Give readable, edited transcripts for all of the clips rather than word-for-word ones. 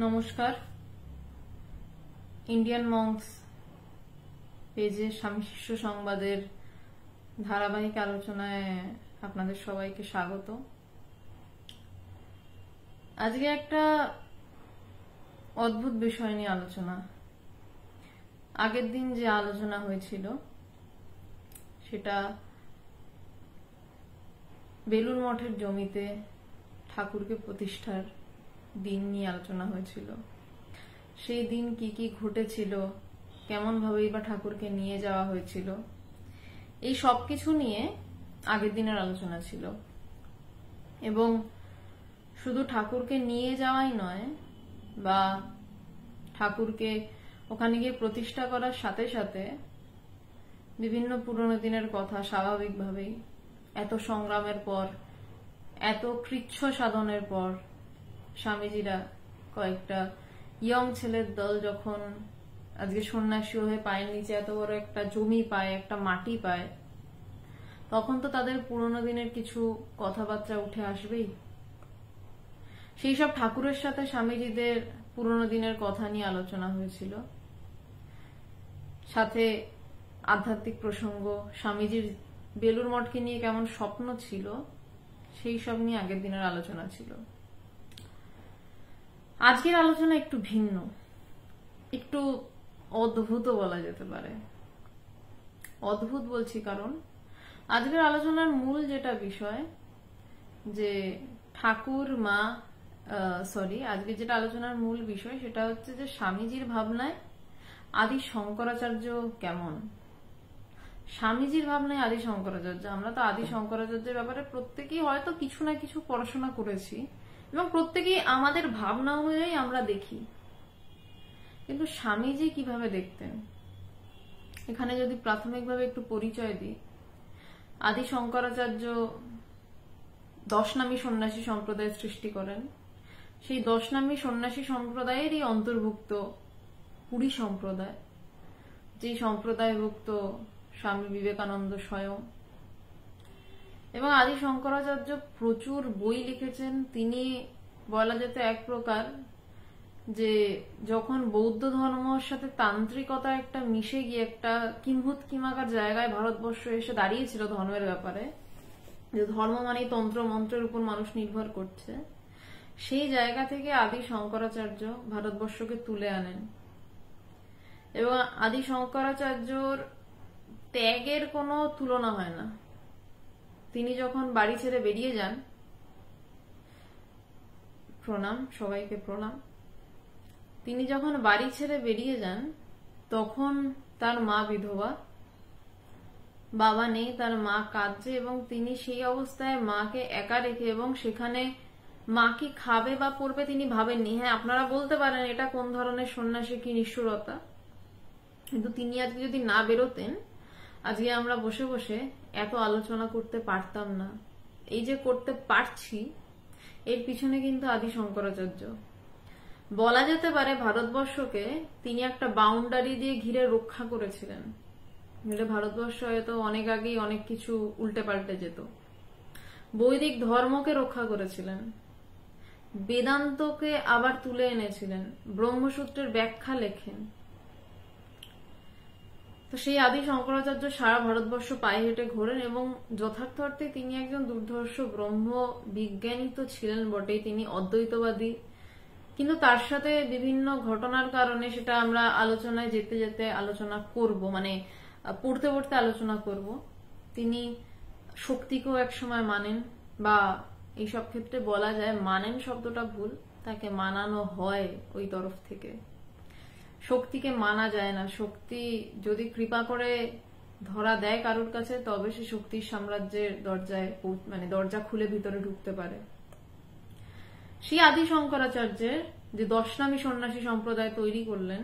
নমস্কার। ইন্ডিয়ান মঙ্কস পেজে স্বামী শিষ্য সংবাদের ধারাবাহিক আলোচনায় আপনাদের সবাইকে স্বাগত। আজকে একটা অদ্ভুত বিষয় নিয়ে আলোচনা। আগের দিন যে আলোচনা হয়েছিল সেটা বেলুড় মঠের জমিতে ঠাকুরকে প্রতিষ্ঠার দিন নিয়ে আলোচনা হয়েছিল। সেই দিন কি কি ঘটেছিল, কেমন ভাবেই বা ঠাকুরকে নিয়ে যাওয়া হয়েছিল, এই সবকিছু নিয়ে আগের দিনের আলোচনা ছিল। এবং শুধু ঠাকুরকে নিয়ে যাওয়াই নয়, বা ঠাকুরকে ওখানে গিয়ে প্রতিষ্ঠা করার সাথে সাথে বিভিন্ন পুরনো দিনের কথা স্বাভাবিকভাবেই এত সংগ্রামের পর, এত কৃচ্ছ সাধনের পর স্বামীজিরা কয়েকটা ইয়ং ছেলের দল যখন আজকে সন্ন্যাসী হয়ে পায়ের নিচে এত বড় একটা জমি পায়, একটা মাটি পায়, তখন তো তাদের পুরনো দিনের কিছু কথাবার্তা উঠে আসবেই। সেই সব ঠাকুরের সাথে স্বামীজিদের পুরনো দিনের কথা নিয়ে আলোচনা হয়েছিল। সাথে আধ্যাত্মিক প্রসঙ্গ, স্বামীজির বেলুড় মঠকে নিয়ে কেমন স্বপ্ন ছিল, সেই সব নিয়ে আগের দিনের আলোচনা ছিল। আজকের আলোচনা একটু ভিন্ন, একটু অদ্ভুত বলা যেতে পারে। অদ্ভুত বলছি কারণ আজকের আলোচনার মূল যেটা বিষয়, যে ঠাকুর মা আজকে যেটা আলোচনার মূল বিষয় সেটা হচ্ছে যে স্বামীজির ভাবনায় আদি শঙ্করাচার্য কেমন। স্বামীজির ভাবনায় আদি শঙ্করাচার্য, আমরা তো আদি শঙ্করাচার্যের ব্যাপারে প্রত্যেকেই হয়তো কিছু না কিছু পড়াশোনা করেছি এবং প্রত্যেকেই আমাদের ভাবনা অনুযায়ী আমরা দেখি, কিন্তু স্বামীজি কিভাবে দেখতেন এখানে যদি প্রাথমিকভাবে একটু পরিচয় দিই। আদি শঙ্করাচার্য 10 নামী সন্ন্যাসী সম্প্রদায় সৃষ্টি করেন। সেই 10 নামী সন্ন্যাসী সম্প্রদায়েরই অন্তর্ভুক্ত পুরী সম্প্রদায়, যে সম্প্রদায়ভুক্ত স্বামী বিবেকানন্দ স্বয়ং। এবং আদি শঙ্করাচার্য প্রচুর বই লিখেছেন। তিনি বলা যেত এক প্রকার যে যখন বৌদ্ধ ধর্মের সাথে তান্ত্রিকতা একটা মিশে গিয়ে একটা কিম্ভূত কিমাকার জায়গায় ভারতবর্ষ এসে দাঁড়িয়েছিল ধর্মের ব্যাপারে, যে ধর্ম মানে তন্ত্র মন্ত্রের উপর মানুষ নির্ভর করছে, সেই জায়গা থেকে আদি শঙ্করাচার্য ভারতবর্ষকে তুলে আনেন। এবং আদি শঙ্করাচার্যর ত্যাগের কোনো তুলনা হয় না। তিনি যখন বাড়ি ছেড়ে বেরিয়ে যান, প্রণাম সবাইকে প্রণাম, তিনি যখন বাড়ি ছেড়ে বেরিয়ে যান তখন তার মা বিধবা, বাবা নেই, তার মা কাঁদছে এবং তিনি সেই অবস্থায় মাকে একা রেখে, এবং সেখানে মা কি খাবে বা পড়বে তিনি ভাবেননি। হ্যাঁ, আপনারা বলতে পারেন এটা কোন ধরনের সন্ন্যাসী, কি নিষ্ঠুরতা, কিন্তু তিনি আজকে যদি না বেরোতেন আজকে আমরা বসে বসে এত আলোচনা করতে পারতাম না। এই যে করতে পারছি এর পিছনে কিন্তু আদি শঙ্করাচার্য। বলা যেতে পারে ভারতবর্ষকে তিনি একটা বাউন্ডারি দিয়ে ঘিরে রক্ষা করেছিলেন। ভারতবর্ষ হয়তো অনেক আগেই অনেক কিছু উল্টে পাল্টে যেত। বৈদিক ধর্মকে রক্ষা করেছিলেন, বেদান্তকে আবার তুলে এনেছিলেন, ব্রহ্মসূত্রের ব্যাখ্যা লেখেন। তো সেই আদি শঙ্করাচার্য সারা ভারতবর্ষ পায়ে হেঁটে ঘোরেন এবং যথার্থ অর্থে তিনি একজন দুর্ধর্ষ ব্রহ্ম বিজ্ঞানী তো ছিলেন বটেই, তিনি অদ্বৈতবাদী। কিন্তু তার সাথে বিভিন্ন ঘটনার কারণে, সেটা আমরা আলোচনায় যেতে যেতে আলোচনা করব, মানে পড়তে পড়তে আলোচনা করব, তিনি শক্তিকেও একসময় মানেন, বা এইসব ক্ষেত্রে বলা যায় মানেন শব্দটা ভুল, তাকে মানানো হয় ওই তরফ থেকে। শক্তিকে মানা যায় না। শক্তি যদি কৃপা করে ধরা দেয় কারোর কাছে, তবে সে শক্তির সাম্রাজ্যের দরজায় মানে দরজা খুলে ভিতরে ঢুকতে পারে। সেই আদি শঙ্করাচার্যের যে 10 নামী সন্ন্যাসী সম্প্রদায় তৈরি করলেন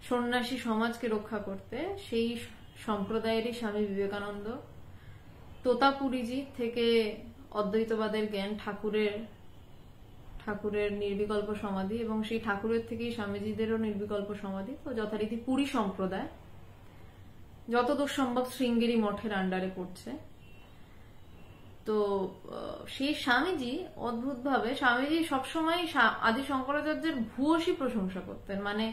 সন্ন্যাসী সমাজকে রক্ষা করতে, সেই সম্প্রদায়েরই স্বামী বিবেকানন্দ। তোতাপুরীজি থেকে অদ্বৈতবাদের জ্ঞান, ঠাকুরের নির্বিকল্প সমাধি, এবং সেই ঠাকুরের থেকেই স্বামীজিদেরও নির্বিকল্প সমাধি। তো যথারীতি পুরী সম্প্রদায় যতদূর সম্ভব শৃঙ্গেরি মঠের আন্ডারে পড়ছে। 10 নামী সন্ন্যাসী সম্প্রদায় তো সেই স্বামীজি অদ্ভুতভাবে স্বামীজি সবসময় আদি শঙ্করাচার্যের ভূয়সী প্রশংসা করতেন। মানে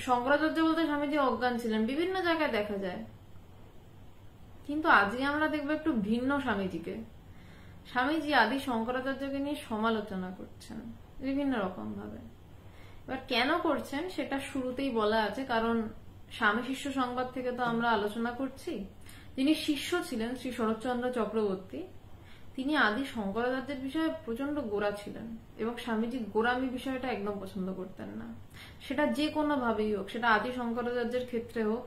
শঙ্করাচার্য বলতে স্বামীজি অজ্ঞান ছিলেন, বিভিন্ন জায়গায় দেখা যায়। কিন্তু আজকে আমরা দেখবো একটু ভিন্ন স্বামীজিকে। স্বামীজি আদি শঙ্করাচার্যকে নিয়ে সমালোচনা করছেন বিভিন্ন রকম ভাবে। এবার কেন করছেন সেটা শুরুতেই বলা আছে, কারণ স্বামী শিষ্য সংবাদ থেকে তো আমরা আলোচনা করছি। যিনি শিষ্য ছিলেন শ্রী শরৎচন্দ্র চক্রবর্তী, তিনি আদি শঙ্করাচার্যের বিষয়ে প্রচন্ড গোড়া ছিলেন এবং স্বামীজি গোড়ামি বিষয়টা একদম পছন্দ করতেন না। সেটা যে কোনো ভাবেই হোক, সেটা আদি শঙ্করাচার্যের ক্ষেত্রে হোক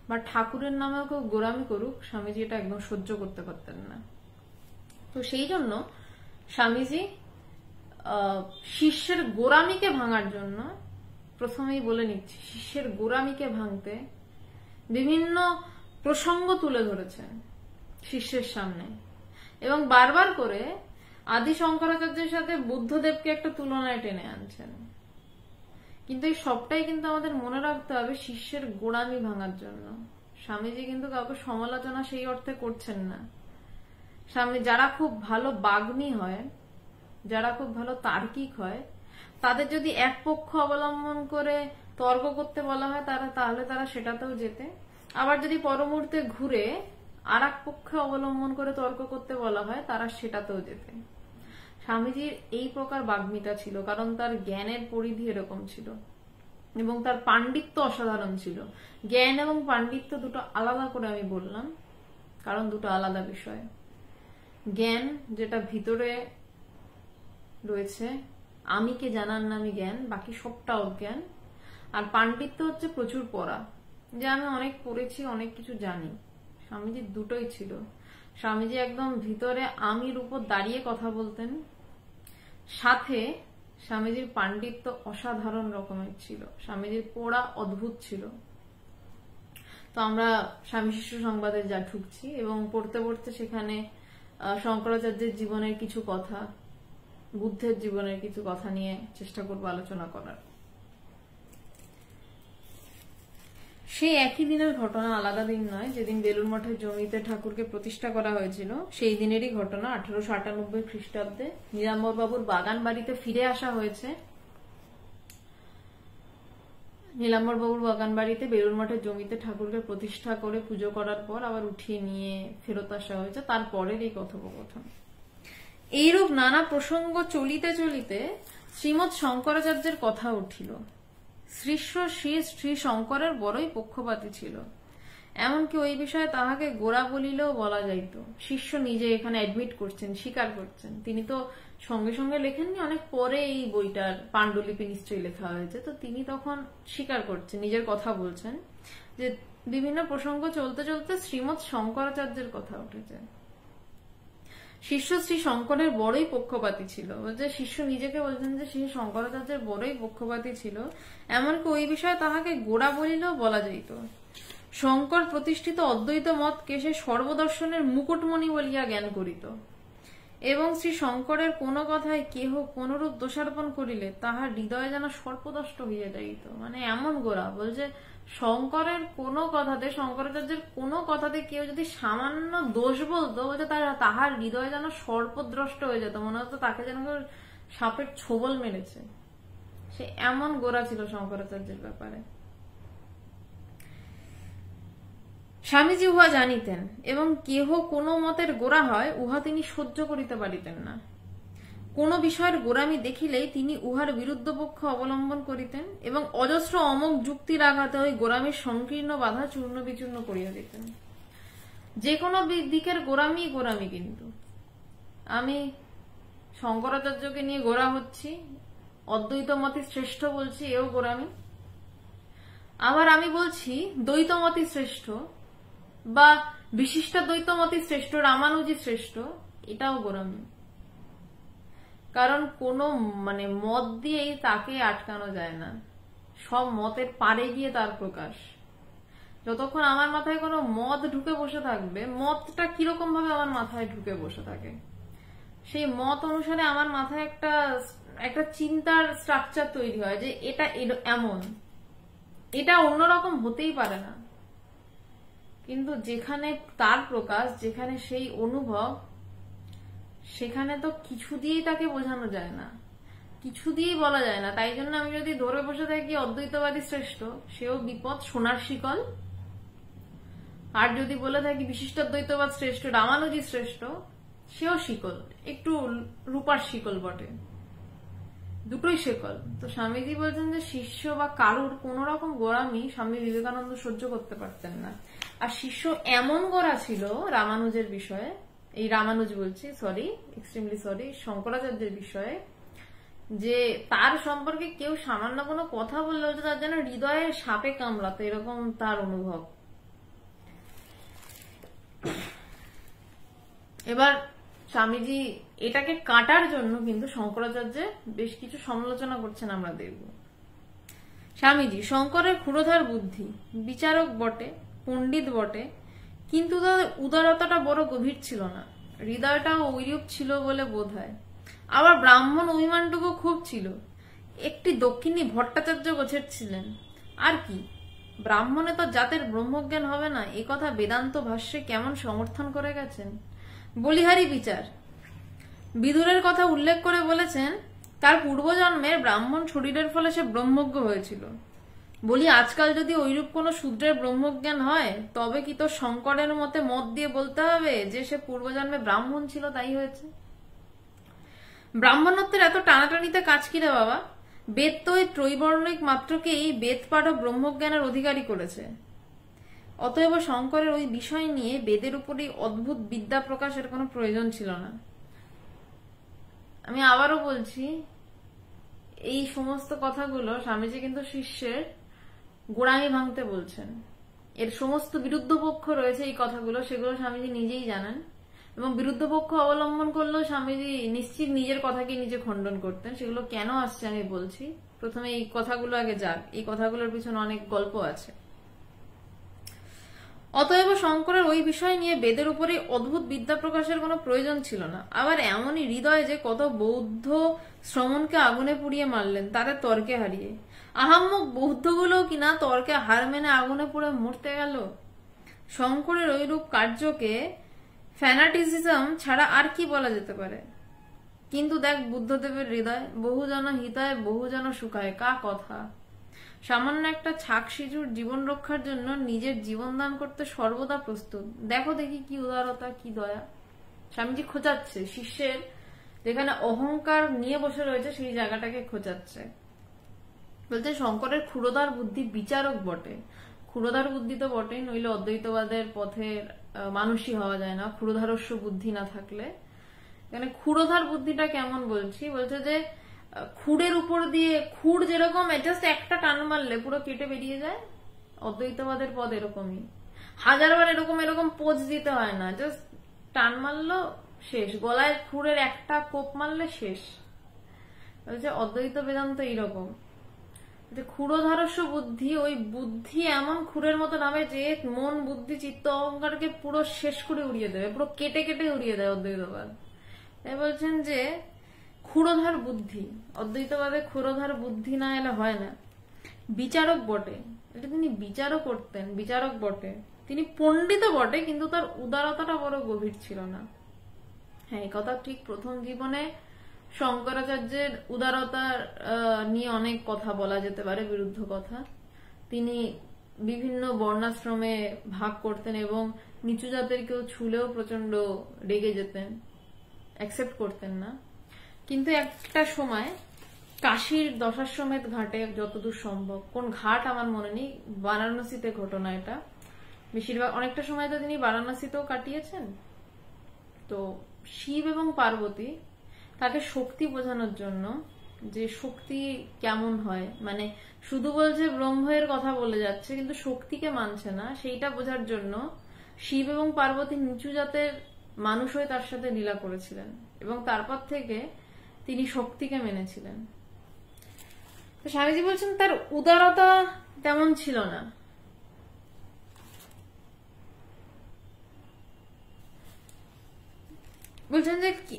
বা ঠাকুরের নামেও কেউ গোড়ামি করুক, স্বামীজি এটা একদম সহ্য করতে পারতেন না। তো সেই জন্য স্বামীজি শিষ্যের গোড়ামিকে ভাঙার জন্য, প্রথমেই বলে নিচ্ছি, শিষ্যের গোড়ামিকে ভাঙতে বিভিন্ন প্রসঙ্গ তুলে ধরেছেন শিষ্যের সামনে এবং বারবার করে আদি শঙ্করাচার্যের সাথে বুদ্ধদেবকে একটা তুলনায় টেনে আনছেন। কিন্তু এই সবটাই কিন্তু আমাদের মনে রাখতে হবে শিষ্যের গোড়ামি ভাঙার জন্য। স্বামীজি কিন্তু কাউকে সমালোচনা সেই অর্থে করছেন না। স্বামী যারা খুব ভালো বাগ্মী হয়, যারা খুব ভালো তার্কিক হয়, তাদের যদি এক পক্ষ অবলম্বন করে তর্ক করতে বলা হয় তাহলে তারা সেটাতেও যেতে, আবার যদি পরমুহূর্তে ঘুরে আর এক পক্ষে অবলম্বন করে তর্ক করতে বলা হয় তারা সেটাতেও যেতে। স্বামীজির এই প্রকার বাগ্মিতা ছিল, কারণ তার জ্ঞানের পরিধি এরকম ছিল এবং তার পাণ্ডিত্য অসাধারণ ছিল। জ্ঞান এবং পাণ্ডিত্য দুটো আলাদা করে আমি বললাম, কারণ দুটো আলাদা বিষয়। জ্ঞান যেটা ভিতরে রয়েছে, আমিকে জানার নামই জ্ঞান, বাকি সবটা অজ্ঞান। আর পাণ্ডিত্য হচ্ছে প্রচুর পড়া, যে আমি অনেক পড়েছি, অনেক কিছু জানি। স্বামীজির দুটোই ছিল। স্বামীজি একদম ভিতরে আমির উপর দাঁড়িয়ে কথা বলতেন, সাথে স্বামীজির পাণ্ডিত্য অসাধারণ রকমের ছিল। স্বামীজির পড়া অদ্ভুত ছিল। তো আমরা স্বামী শিষ্য সংবাদে যা ঢুকছি এবং পড়তে পড়তে সেখানে শঙ্করাচার্যের জীবনের কিছু কথা, বুদ্ধের জীবনের কিছু কথা নিয়ে চেষ্টা করবো আলোচনা করার। সেই একই দিনের ঘটনা, আলাদা দিন নয়। যেদিন বেলুড় মঠের জমিতে ঠাকুরকে প্রতিষ্ঠা করা হয়েছিল সেই দিনেরই ঘটনা। 1898 খ্রিস্টাব্দে নীলাম্বর বাবুর বাগান বাড়িতে ফিরে আসা হয়েছে। নীলাম্বর বাবুর বাগান বাড়িতে বেলুড় মঠের জমিতে ঠাকুরকে প্রতিষ্ঠা করে পুজো করার পর আবার উঠিয়ে নিয়ে ফেরত আসা হয়েছে, তারপরের এই কথোপকথন। এইরূপ নানা প্রসঙ্গ চলিতে চলিতে শ্রীমৎ শঙ্করাচার্যের কথা উঠিল। শিষ্য শ্রী শঙ্করের বড়ই পক্ষপাতী ছিল, এমনকি ওই বিষয়ে তাহাকে গোড়া বলিলেও বলা যাইত। শিষ্য নিজে এখানে অ্যাডমিট করছেন, স্বীকার করছেন। তিনি তো সঙ্গে সঙ্গে লেখেননি, অনেক পরে এই বইটার পাণ্ডুলিপি নিশ্চয়ই লেখা হয়েছে। তো তিনি তখন স্বীকার করছেন, নিজের কথা বলছেন যে বিভিন্ন প্রসঙ্গ চলতে চলতে শ্রীমৎ শঙ্করাচার্যের কথা উঠেছে। শিষ্য শ্রী শঙ্করের বড়ই পক্ষপাতী ছিল, বলছে শিষ্য নিজেকে বলছেন যে শ্রী শঙ্করাচার্যের বড়ই পক্ষপাতী ছিল, এমনকি ওই বিষয়ে তাহাকে গোড়া বলিলেও বলা যাইত। শঙ্কর প্রতিষ্ঠিত অদ্বৈত মতকে সে সর্বদর্শনের মুকুটমণি বলিয়া জ্ঞান করিত এবং শ্রী শঙ্করের কোনো কথায় কেহ কোনরূপ দোষারোপণ করিলে তাহার হৃদয়ে যেন সর্পদষ্ট হইয়া যাইত। মানে এমন গোড়া, বলছে শঙ্করের কোনো কথাতে, শঙ্করাচার্যের কোনো কথাতে কেউ যদি সামান্য দোষ বলতো, বলছে তাহার হৃদয়ে যেন সর্পদ্রষ্ট হয়ে যেত, মনে হতো তাকে যেন সাপের ছোবল মেরেছে। সে এমন গোড়া ছিল শঙ্করাচার্যের ব্যাপারে। স্বামীজি উহা জানিতেন এবং কেহ কোনো মতের গোড়া হয় উহা তিনি সহ্য করিতে পারিতেন না। কোন বিষয়ের গোড়ামি দেখিলেই তিনি উহার বিরুদ্ধ পক্ষ অবলম্বন করিতেন এবং অজস্র অমোঘ যুক্তির আঘাতে ওই গোড়ামির সংকীর্ণ বাধা চূর্ণ বিচূর্ণ করিয়া দিতেন। যে কোনো দিকের গোড়ামি গোড়ামি। কিন্তু আমি শঙ্করাচার্যকে নিয়ে গোড়া হচ্ছি, অদ্বৈত মতই শ্রেষ্ঠ বলছি, এও গোড়ামি। আবার আমি বলছি দ্বৈতমতই শ্রেষ্ঠ বা বিশিষ্ট দ্বৈতমতই শ্রেষ্ঠ, রামানুজই শ্রেষ্ঠ, এটাও গোড়ামি। কারণ কোন মত দিয়েই তাকে আটকানো যায় না, সব মতের পারে গিয়ে তার প্রকাশ। যতক্ষণ আমার মাথায় কোনো মত ঢুকে বসে থাকবে, মতটা কিরকম ভাবে আমার মাথায় ঢুকে বসে থাকে, সেই মত অনুসারে আমার মাথায় একটা চিন্তার স্ট্রাকচার তৈরি হয় যে এটা এমন, এটা অন্যরকম হতেই পারে না। কিন্তু যেখানে তার প্রকাশ, যেখানে সেই অনুভব, সেখানে তো কিছু দিয়েই তাকে বোঝানো যায় না, কিছু দিয়েই বলা যায় না। তাই জন্য আমি যদি ধরে বসে থাকি অদ্বৈতবাদী শ্রেষ্ঠ, সেও বিপদ, সোনার শিকল। আর যদি বলে থাকি বিশিষ্ট দ্বৈতবাদ শ্রেষ্ঠ, রামানুজি শ্রেষ্ঠ, সেও শিকল, একটু রূপার শিকল বটে, দুটোই শিকল। তো স্বামীজি বলছেন যে শিষ্য বা কারুর কোন রকম গোড়ামি স্বামী বিবেকানন্দ সহ্য করতে পারতেন না। আর শিষ্য এমন গোড়া ছিল রামানুজের বিষয়ে, এই রামানুজ বলছি, সরি, এক্সট্রিমলি সরি, শঙ্করাচার্যের বিষয়ে, যে তার সম্পর্কে কেউ সামান্য কোনো কথা বললে তার যেন হৃদয়ে সাপে কামড়াতো, এরকম তার অনুভব। এবার স্বামীজি এটাকে কাটার জন্য কিন্তু শঙ্করাচার্যের বেশ কিছু সমালোচনা করছেন, আমরা দেখব। স্বামীজি শঙ্করের ক্ষুরধার বুদ্ধি, বিচারক বটে, পণ্ডিত বটে, কিন্তু তাদের উদারতাটা বড় গভীর ছিল না, হৃদয়টাও ঐরূপ ছিল বলে বোধ হয়। আবার ব্রাহ্মণ অভিমানটুকু খুব ছিল, একটি দক্ষিণী ভট্টাচার্য গোছের ছিলেন। আর কি, ব্রাহ্মণে তো জাতের ব্রহ্মজ্ঞান হবে না, এ কথা বেদান্ত ভাষ্যে কেমন সমর্থন করে গেছেন। বলিহারি বিচার, বিদুরের কথা উল্লেখ করে বলেছেন তার পূর্বজন্মের ব্রাহ্মণ শরীরের ফলে সে ব্রহ্মজ্ঞ হয়েছিল। বলি আজকাল যদি ঐরূপ কোন শূদ্রের ব্রহ্মজ্ঞান হয়, তবে কি তো শঙ্করের মতে মত দিয়ে বলতে হবে যে সে পূর্বজন্মে ব্রাহ্মণ ছিল, তাই হয়েছে? ব্রাহ্মণত্বের এত টানাটানিতে কাজ কি রে বাবা? বেদ তো ওই ত্রৈবর্ণিক মাত্রকেই বেদ পাঠ ও ব্রহ্মজ্ঞানের অধিকারী করেছে। অতএব শঙ্করের ওই বিষয় নিয়ে বেদের উপরই অদ্ভুত বিদ্যা প্রকাশের কোনো প্রয়োজন ছিল না। আমি আবারও বলছি, এই সমস্ত কথাগুলো স্বামীজি কিন্তু শিষ্যের গোড়ামি ভাঙতে বলছেন। এর সমস্ত বিরুদ্ধ পক্ষ রয়েছে এই কথাগুলো, সেগুলো স্বামীজি নিজেই জানেন, এবং বিরুদ্ধ পক্ষ অবলম্বন করলেও স্বামীজি নিশ্চিত নিজের কথাকে নিজে খণ্ডন করতেন। সেগুলো কেন আসছে আমি বলছি। প্রথমে এই কথাগুলো আগে যাক, এই কথাগুলোর পিছনে অনেক গল্প আছে। অতএব শঙ্করের ওই বিষয় নিয়ে বেদের উপরে অদ্ভুত বিদ্যা প্রকাশের কোনো প্রয়োজন ছিল না। আবার এমনই হৃদয় যে কত বৌদ্ধ শ্রমণকে আগুনে পুড়িয়ে মারলেন তাদের তর্কে হারিয়ে। আহাম্মক বৌদ্ধগুলো কিনা তর্কে হার মেনে আগুনে পুড়ে মরতে গেল। শঙ্করের ওইরূপ কার্যকে ফ্যানাটিসিজম ছাড়া আর কি বলা যেতে পারে? কিন্তু দেখ বুদ্ধদেবের হৃদয়, বহুজন হিতায় বহুজন সুখায়, কা কথা। সামান্য একটা ছাক শিশুর জীবন রক্ষার জন্য নিজের জীবন দান করতে সর্বদা প্রস্তুত। দেখো দেখি কি উদারতা, কি দয়া। স্বামীজি খোঁচাচ্ছে শিষ্যের যেখানে অহংকার নিয়ে বসে রয়েছে সেই জায়গাটাকে খোঁচাচ্ছে। বলছে শঙ্করের ক্ষুরধার বুদ্ধি বিচারক বটে। ক্ষুরধার বুদ্ধি তো বটেই, নইলে অদ্বৈতবাদের পথের মানুষই হওয়া যায় না ক্ষুরধারস্য বুদ্ধি না থাকলে। এখানে ক্ষুরধার বুদ্ধিটা কেমন বলছি, বলছে যে খুঁড়ের উপর দিয়ে, খুঁড় যেরকম জাস্ট একটা টান মারলে পুরো কেটে বেরিয়ে যায়, অদ্বৈতবাদের পদ এরকমই। হাজারবার এরকম এরকম পোজ দিতে হয় না, জাস্ট টান মারলো শেষ, গলায় খুঁড়ের একটা কোপ মারলে শেষ। বলছে অদ্বৈত বেদান্ত এইরকম, যে ক্ষুরধারস্য বুদ্ধি, ওই বুদ্ধি এমন খুঁড়ের মতো নামে যে মন বুদ্ধি চিত্ত অহংকারকে পুরো শেষ করে উড়িয়ে দেবে, পুরো কেটে কেটে উড়িয়ে দেয় অদ্বৈতবাদ। তাই বলছেন যে ক্ষুরধার বুদ্ধি, অদ্বৈতবাদে ক্ষুরধার বুদ্ধি না এলে হয় না। বিচারক বটে, এটা তিনি বিচারও করতেন, বিচারক বটে, তিনি পণ্ডিত বটে, কিন্তু তার উদারতাটা বড় গভীর ছিল না। হ্যাঁ, এই কথা ঠিক। প্রথম জীবনে শঙ্করাচার্যের উদারতার নিয়ে অনেক কথা বলা যেতে পারে, বিরুদ্ধ কথা। তিনি বিভিন্ন বর্ণাশ্রমে ভাগ করতেন এবং নিচু জাতের কেউ ছুলেও প্রচন্ড রেগে যেতেন, অ্যাকসেপ্ট করতেন না। কিন্তু একটা সময় কাশীর দশাশ্বমেধ ঘাটে, যতদূর সম্ভব, কোন ঘাট আমার মনে নেই, বারাণসীতে ঘটনা এটা, বেশিরভাগ অনেকটা সময় তো তিনি বারাণসীতেও কাটিয়েছেন। তো শিব এবং পার্বতী তাকে শক্তি বোঝানোর জন্য, যে শক্তি কেমন হয়, মানে শুধু বলছে ব্রহ্মের কথা বলে যাচ্ছে কিন্তু শক্তিকে মানছে না, সেইটা বোঝার জন্য শিব এবং পার্বতী নিচু জাতের মানুষ হয়ে তার সাথে লীলা করেছিলেন, এবং তারপর থেকে তিনি শক্তিকে মেনেছিলেন। তো স্বামীজি বলছেন তার উদারতা তেমন ছিল না। বলছেন যে কি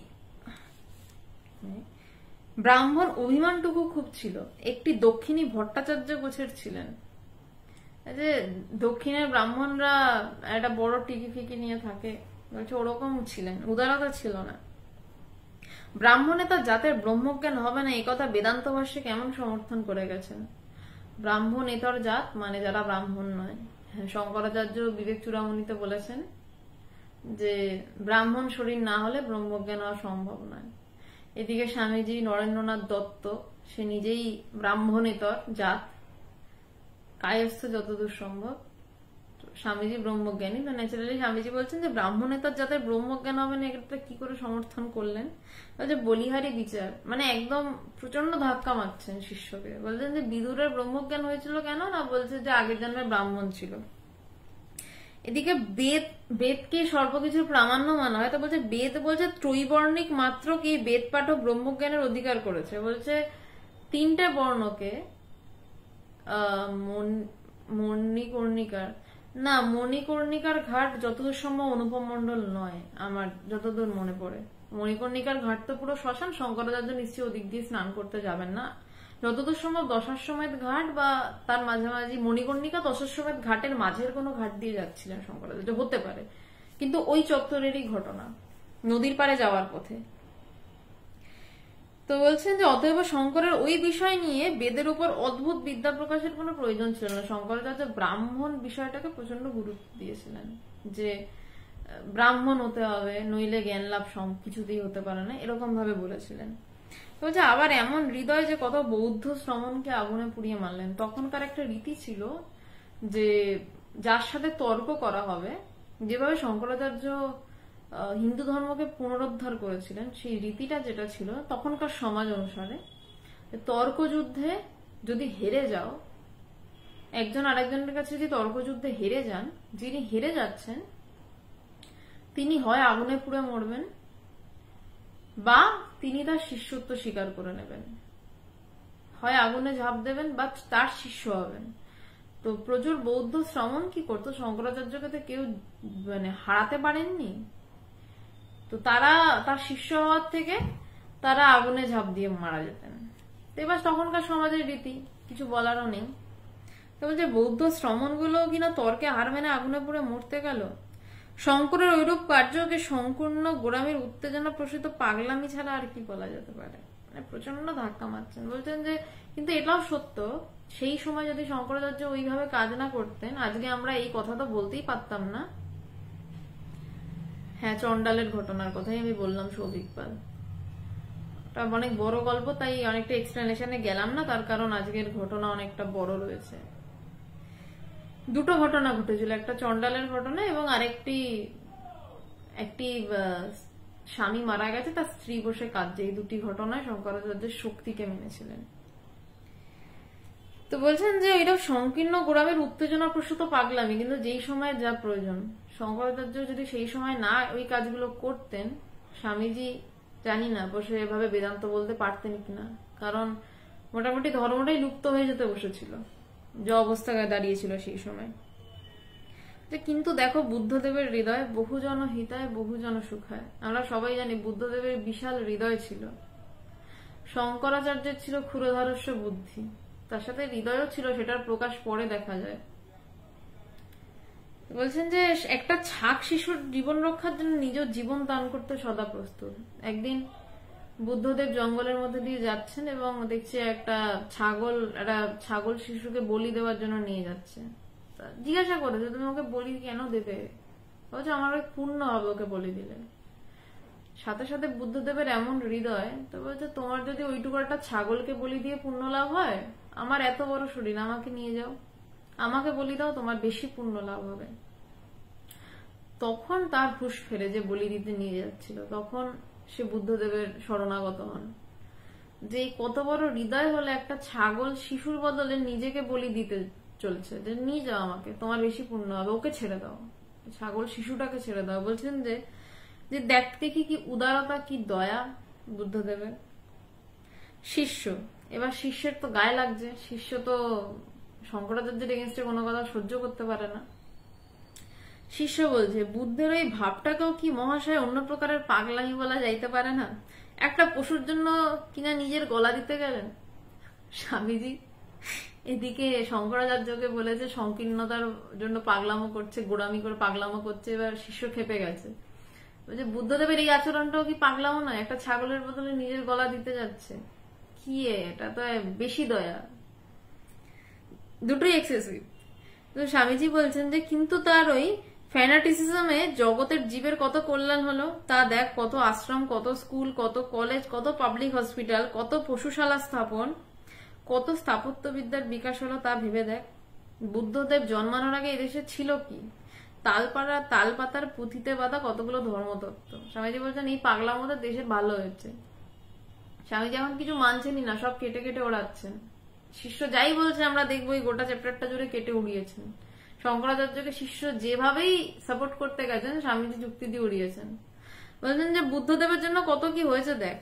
ব্রাহ্মণ অভিমানটুকু খুব ছিল, একটি দক্ষিণী ভট্টাচার্য গোছের ছিলেন। যে দক্ষিণের ব্রাহ্মণরা একটা বড় টিকি ফিকি নিয়ে থাকে, বলছে ওরকম ছিলেন, উদারতা ছিল না। ব্রাহ্মণে তার জাতের ব্রহ্মজ্ঞান হবে না, এই কথা বেদান্ত ভাষ্যে কেমন সমর্থন করে গেছেন? ব্রাহ্মণ এতর জাত মানে যারা ব্রাহ্মণ নয়। হ্যাঁ, শঙ্করাচার্য বিবেক চূড়ামণিতে বলেছেন যে ব্রাহ্মণ শরীর না হলে ব্রহ্মজ্ঞান হওয়া সম্ভব নয়। এদিকে স্বামীজি নরেন্দ্রনাথ দত্ত, সে নিজেই ব্রাহ্মণেতর জাত, কায়স্থ যতদূর সম্ভব। স্বামীজি ব্রহ্মজ্ঞানী, তো ন্যাচারালি স্বামীজি বলছেন যে ব্রাহ্মণেতর জাতের ব্রহ্মজ্ঞান হবে না, এটা কি করে সমর্থন করলেন? যে বলিহারি বিচার, মানে একদম প্রচন্ড ধাক্কা মারছেন শিষ্যকে। বলছেন যে বিদুরের ব্রহ্মজ্ঞান হয়েছিল কেন না, বলছে যে আগের জন্মে ব্রাহ্মণ ছিল। এদিকে বেদকে সর্বকিছুর প্রামাণ্য মানা হয়, তো বলছে বেদ বলছে ত্রৈবর্ণিক মাত্র কি বেদ পাঠক ব্রহ্মজ্ঞানের অধিকার করেছে। বলছে তিনটে বর্ণকে মণিকর্ণিকার না, মণিকর্ণিকার ঘাট যতদূর সম্ভব অনুপম মণ্ডল নয়, আমার যতদূর মনে পড়ে। মণিকর্ণিকার ঘাট তো পুরো শ্মশান, শঙ্করাচার্য নিশ্চয়ই ওদিক দিয়ে স্নান করতে যাবেন না। যতদূর সম্ভব দশাশ্বমেধ ঘাট বা তার মাঝামাঝি মণিকর্ণিকা দশাশ্বমেধ ঘাটের মাঝের কোনো ঘাট দিয়ে যাচ্ছিলেন শঙ্করাচার্য, হতে পারে, কিন্তু ওই চত্বরেরই ঘটনা, নদীর পাড়ে যাওয়ার পথে। তো বলছেন যে অতএব শঙ্করের ওই বিষয় নিয়ে বেদের উপর অদ্ভুত বিদ্যা প্রকাশের কোনো প্রয়োজন ছিল না। শঙ্করাচার্য ব্রাহ্মণ বিষয়টাকে প্রচন্ড গুরুত্ব দিয়েছিলেন, যে ব্রাহ্মণ হতে হবে, নইলে জ্ঞান লাভ কিছুতেই হতে পারে না, এরকম ভাবে বলেছিলেন। বলছে আবার এমন হৃদয় যে কত বৌদ্ধ শ্রমণকে আগুনে পুড়িয়ে মারলেন। তখনকার একটা রীতি ছিল যে যার সাথে তর্ক করা হবে, যেভাবে শঙ্করাচার্য হিন্দু ধর্মকে পুনরুদ্ধার করেছিলেন, সেই রীতিটা যেটা ছিল তখনকার সমাজ অনুসারে, তর্ক যুদ্ধে যদি হেরে যাও, একজন আরেকজনের কাছে যদি তর্ক যুদ্ধে হেরে যান, যিনি হেরে যাচ্ছেন তিনি হয় আগুনে পুড়ে মরবেন বা তিনি তার শিষ্যত্ব স্বীকার করে নেবেন, হয় আগুনে ঝাঁপ দেবেন বা তার শিষ্য হবেন। তো প্রচুর বৌদ্ধ শ্রমণ কি করতো, শঙ্করাচার্যকে তো কেউ মানে হারাতে পারেননি, তো তারা তার শিষ্য হওয়ার থেকে তারা আগুনে ঝাঁপ দিয়ে মারা যেতেন। তো এবার তখনকার সমাজের রীতি, কিছু বলারও নেই। তো বলছে বৌদ্ধ শ্রমণগুলো কিনা তর্কে হার মেনে আগুনে পুড়ে মরতে গেল। শঙ্করের ঐরূপ কার্যকে সম্পূর্ণ গোড়ামির উত্তেজনা প্রসূত পাগলামি ছাড়া আর কি বলা যেতে পারে। মানে প্রচন্ড ধাক্কা মারছেন। বলছেন যে কিন্তু এটাও সত্য, সেই সময় যদি শঙ্করাচার্য ওইভাবে কাজ না করতেন, আজকে আমরা এই কথা তো বলতেই পারতাম না। হ্যাঁ, চন্ডালের ঘটনার কথাই আমি বললাম, সৌভিক পাল, ওটা অনেক বড় গল্প, তাই অনেকটা এক্সপ্লেনেশনে গেলাম না, তার কারণ আজকের ঘটনা অনেকটা বড় রয়েছে। দুটো ঘটনা ঘটেছিল, একটা চন্ডালের ঘটনা এবং আরেকটি স্বামী মারা গেছে, তার স্ত্রী বসে কাঁদছে। এই দুটি ঘটনায় শঙ্করাচার্যের শক্তিকে মেনেছিলেন। তো বলছেন যে এটা সংকীর্ণ গোড়ামের উত্তেজনা প্রসূত পাগলামি, কিন্তু যেই সময় যা প্রয়োজন, শঙ্করাচার্য যদি সেই সময় না ওই কাজগুলো করতেন, স্বামীজি জানি না বসে এভাবে বেদান্ত বলতে পারতেন কিনা, কারণ মোটামুটি ধর্মটাই লুপ্ত হয়ে যেতে বসেছিল যে অবস্থায় দাঁড়িয়েছিল সেই সময়। কিন্তু দেখো বুদ্ধদেবের হৃদয় বহুজন হিতায় বহুজন সুখায়। আমরা সবাই জানি বুদ্ধদেবের বিশাল হৃদয় ছিল, শঙ্করাচার্যের ছিল ক্ষুরধারস্য বুদ্ধি, তার সাথে হৃদয়ও ছিল, সেটার প্রকাশ পরে দেখা যায়। বলছেন যে একটা ছাক শিশুর জীবন রক্ষার জন্য নিজ জীবন দান করতে সদা প্রস্তুত। একদিন বুদ্ধদেব জঙ্গলের মধ্যে দিয়ে যাচ্ছেন এবং দেখছে একটা ছাগল শিশুকে বলি দেওয়ার জন্য নিয়ে যাচ্ছে। জিজ্ঞাসা করেছে তুমি ওকে বলি কেন দেবে? বলছে আমার ওই পুণ্য হবে ওকে বলি দিলে। সাথে সাথে বুদ্ধদেবের এমন হৃদয়, তো বলছে তোমার যদি ওইটুকু একটা ছাগলকে বলি দিয়ে পুণ্য লাভ হয়, আমার এত বড় শরীর, আমাকে নিয়ে যাও, আমাকে বলি দাও, তোমার বেশি পুণ্য লাভ হবে। তখন তার হুঁশ ফেরে যে বলি দিতে নিয়ে যাচ্ছিল, তখন সে বুদ্ধদেবের শরণাগত হন। যে কত বড় হৃদয় হলে একটা ছাগল শিশুর বদলে নিজেকে বলি দিতে চলছে, যে নিয়ে যাও আমাকে, তোমার বেশি পুণ্য হবে, ওকে ছেড়ে দাও, ছাগল শিশুটাকে ছেড়ে দাও। বলছেন যে দেখতে কি উদারতা, কি দয়া বুদ্ধদেবের। শিষ্য, এবার শিষ্যের তো গায়ে লাগছে, শিষ্য তো শঙ্করাচার্যের এগেনস্টে কোনো কথা সহ্য করতে পারে না। শিষ্য বলছে বুদ্ধের ওই ভাবটাকেও কি মহাশয় অন্য প্রকারের পাগলামি বলা যাইতে পারে না? একটা পশুর জন্য কিনা নিজের গলা দিতে গেলেন। স্বামীজি এদিকে শঙ্করাচার্যকে বলেছে সংকীর্ণতার জন্য পাগলামো করছে, গোড়ামি করে পাগলামো করছে, এবার শিষ্য খেপে গেছে। ওই যে বুদ্ধদেবের এই আচরণটাও কি পাগলামো না? একটা ছাগলের বদলে নিজের গলা দিতে যাচ্ছে, কি এটা তো বেশি দয়া, দুটোই এক্সেসিভ। তো স্বামীজি বলছেন যে কিন্তু তার ওই ফ্যানাটিসিজমে জগতের জীবের কত কল্যাণ হলো তা দেখ, কত আশ্রম, কত স্কুল, কত কলেজ, কত পাবলিক হসপিটাল, কত পশুশালা স্থাপন, কত স্থাপত্যবিদ্যার বিকাশ হলো তা ভেবে দেখ। বুদ্ধদেব জন্মানোর আগে এদেশে ছিল কি? তালপাতার পুঁথিতে বাঁধা কতগুলো ধর্মতত্ত্ব। স্বামীজি বলছেন এই পাগলার মধ্যে দেশে ভালো হয়েছে। স্বামীজি এখন কিছু মানছেনই না, সব কেটে কেটে ওড়াচ্ছেন। শিষ্য যাই বলছে আমরা দেখবো এই গোটা চ্যাপ্টারটা জুড়ে কেটে উড়িয়েছেন। শঙ্করাচার্যকে শিষ্য যেভাবেই সাপোর্ট করতে গেছেন স্বামীজি যুক্তি দিয়ে উড়িয়েছেন। বলছেন যে বুদ্ধদেবের জন্য কত কি হয়েছে দেখ।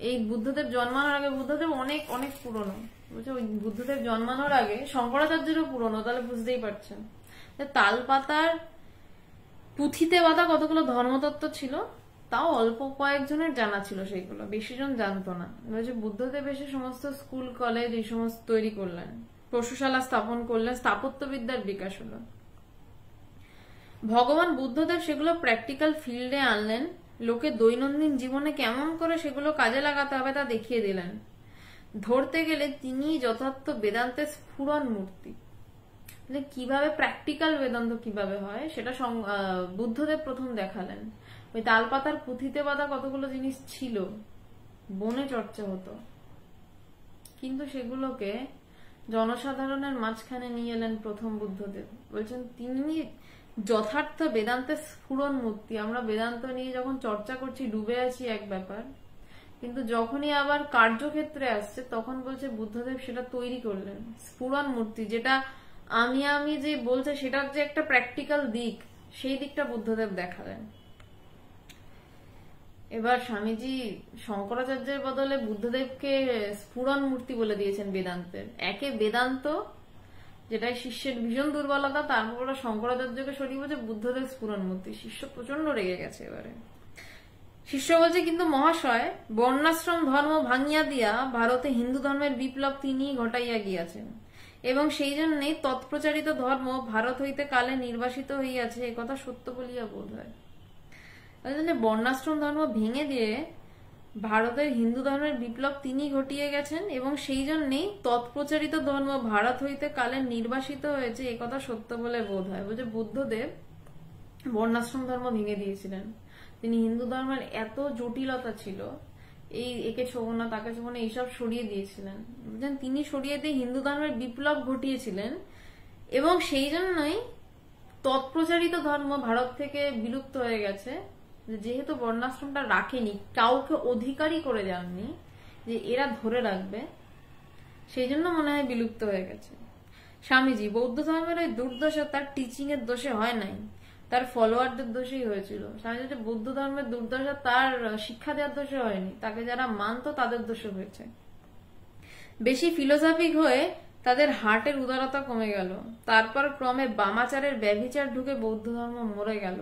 এই বুদ্ধদেব জন্মানোর আগে, বুদ্ধদেব অনেক অনেক পুরনো, বুঝছো, ওই বুদ্ধদেব জন্মানোর আগে শঙ্করাচার্যেরও পুরনো, তাহলে বুঝতেই পারছেন তালপাতার পুঁথিতে বাঁধা কতগুলো ধর্মতত্ত্ব ছিল, তাও অল্প কয়েকজনের জানা ছিল, সেইগুলো বেশি জন জানতো না। বলছে বুদ্ধদেব এসে সমস্ত স্কুল কলেজ এই সমস্ত তৈরি করলেন, পশুশালা স্থাপন করলেন, স্থাপত্যবিদ্যার বিকাশ হলো। ভগবান বুদ্ধদেব সেগুলো প্র্যাকটিক্যাল ফিল্ডে আনলেন, লোকে দৈনন্দিন জীবনে কেমন করে সেগুলো কাজে লাগাতে হবে তা দেখিয়ে দিলেন। ধরতে গেলে তিনি যথার্থ বেদান্তের স্ফুরণ মূর্তি। কিভাবে প্র্যাকটিক্যাল বেদান্ত কিভাবে হয় সেটা বুদ্ধদেব প্রথম দেখালেন। ওই তালপাতার পুঁথিতে বাঁধা কতগুলো জিনিস ছিল, বনে চর্চা হতো, কিন্তু সেগুলোকে জনসাধারণের মাঝখানে নিয়ে এলেন প্রথম বুদ্ধদেব। বলছেন তিনি যথার্থ বেদান্তের স্ফুরণ মূর্তি। আমরা বেদান্ত নিয়ে যখন চর্চা করছি ডুবে আছি এক ব্যাপার, কিন্তু যখনই আবার কার্যক্ষেত্রে আসছে তখন বলছে বুদ্ধদেব সেটা তৈরি করলেন স্ফুরণ মূর্তি, যেটা আমি যে বলছে সেটার যে একটা প্র্যাকটিক্যাল দিক, সেই দিকটা বুদ্ধদেব দেখালেন। এবার স্বামীজি শঙ্করাচার্যের বদলে বুদ্ধদেবকে স্ফুরণ মূর্তি বলে দিয়েছেন বেদান্তের। একে বেদান্ত, যেটাই শিষ্যের ভীষণ দুর্বলতা, তারপর শঙ্করাচার্যকে সরিয়ে বলছে বুদ্ধদেব স্ফুরণ মূর্তি। শিষ্য প্রচন্ড রেগে গেছে। এবারে শিষ্য বলছে কিন্তু মহাশয়, বর্ণাশ্রম ধর্ম ভাঙিয়া দিয়া ভারতে হিন্দু ধর্মের বিপ্লব তিনি ঘটাইয়া গিয়াছেন, এবং সেই জন্যই তৎপ্রচারিত ধর্ম ভারত হইতে কালে নির্বাসিত হইয়াছে, একথা সত্য বলিয়া বোধ হয়। বর্ণাশ্রম ধর্ম ভেঙে দিয়ে ভারতের হিন্দু ধর্মের বিপ্লব তিনি ঘটিয়ে গেছেন, এবং সেই জন্যই তৎপ্রচারিত ধর্ম ভারত হইতে কালে নির্বাসিত হয়েছে, একথা সত্য বলে বোধ হয়। বলছে বুদ্ধদেব বর্ণাশ্রম ধর্ম ভেঙে দিয়েছিলেন। তিনি হিন্দু ধর্মের এত জটিলতা ছিল, এই একে ছোবো না তাকে ছোবো না এইসব সরিয়ে দিয়েছিলেন। বুঝলেন, তিনি সরিয়ে দিয়ে হিন্দু ধর্মের বিপ্লব ঘটিয়েছিলেন, এবং সেই জন্যই তৎপ্রচারিত ধর্ম ভারত থেকে বিলুপ্ত হয়ে গেছে। যেহেতু বর্ণাশ্রমটা রাখেনি, কাউকে অধিকারী করে যাননি যে এরা ধরে রাখবে, সেই জন্য মনে হয় বিলুপ্ত হয়ে গেছে। স্বামীজি বৌদ্ধ ধর্মের ওই দুর্দশা তার টিচিং এর দোষে হয় নাই, তার ফলোয়ারদের দোষেই হয়েছিল। স্বামীজি বৌদ্ধ ধর্মের দুর্দশা তার শিক্ষা দেওয়ার দোষে হয়নি, তাকে যারা মানত তাদের দোষে হয়েছে। বেশি ফিলোসফিক হয়ে তাদের হার্টের উদারতা কমে গেল, তারপর ক্রমে বামাচারের ব্যভিচার ঢুকে বৌদ্ধ ধর্ম মরে গেল।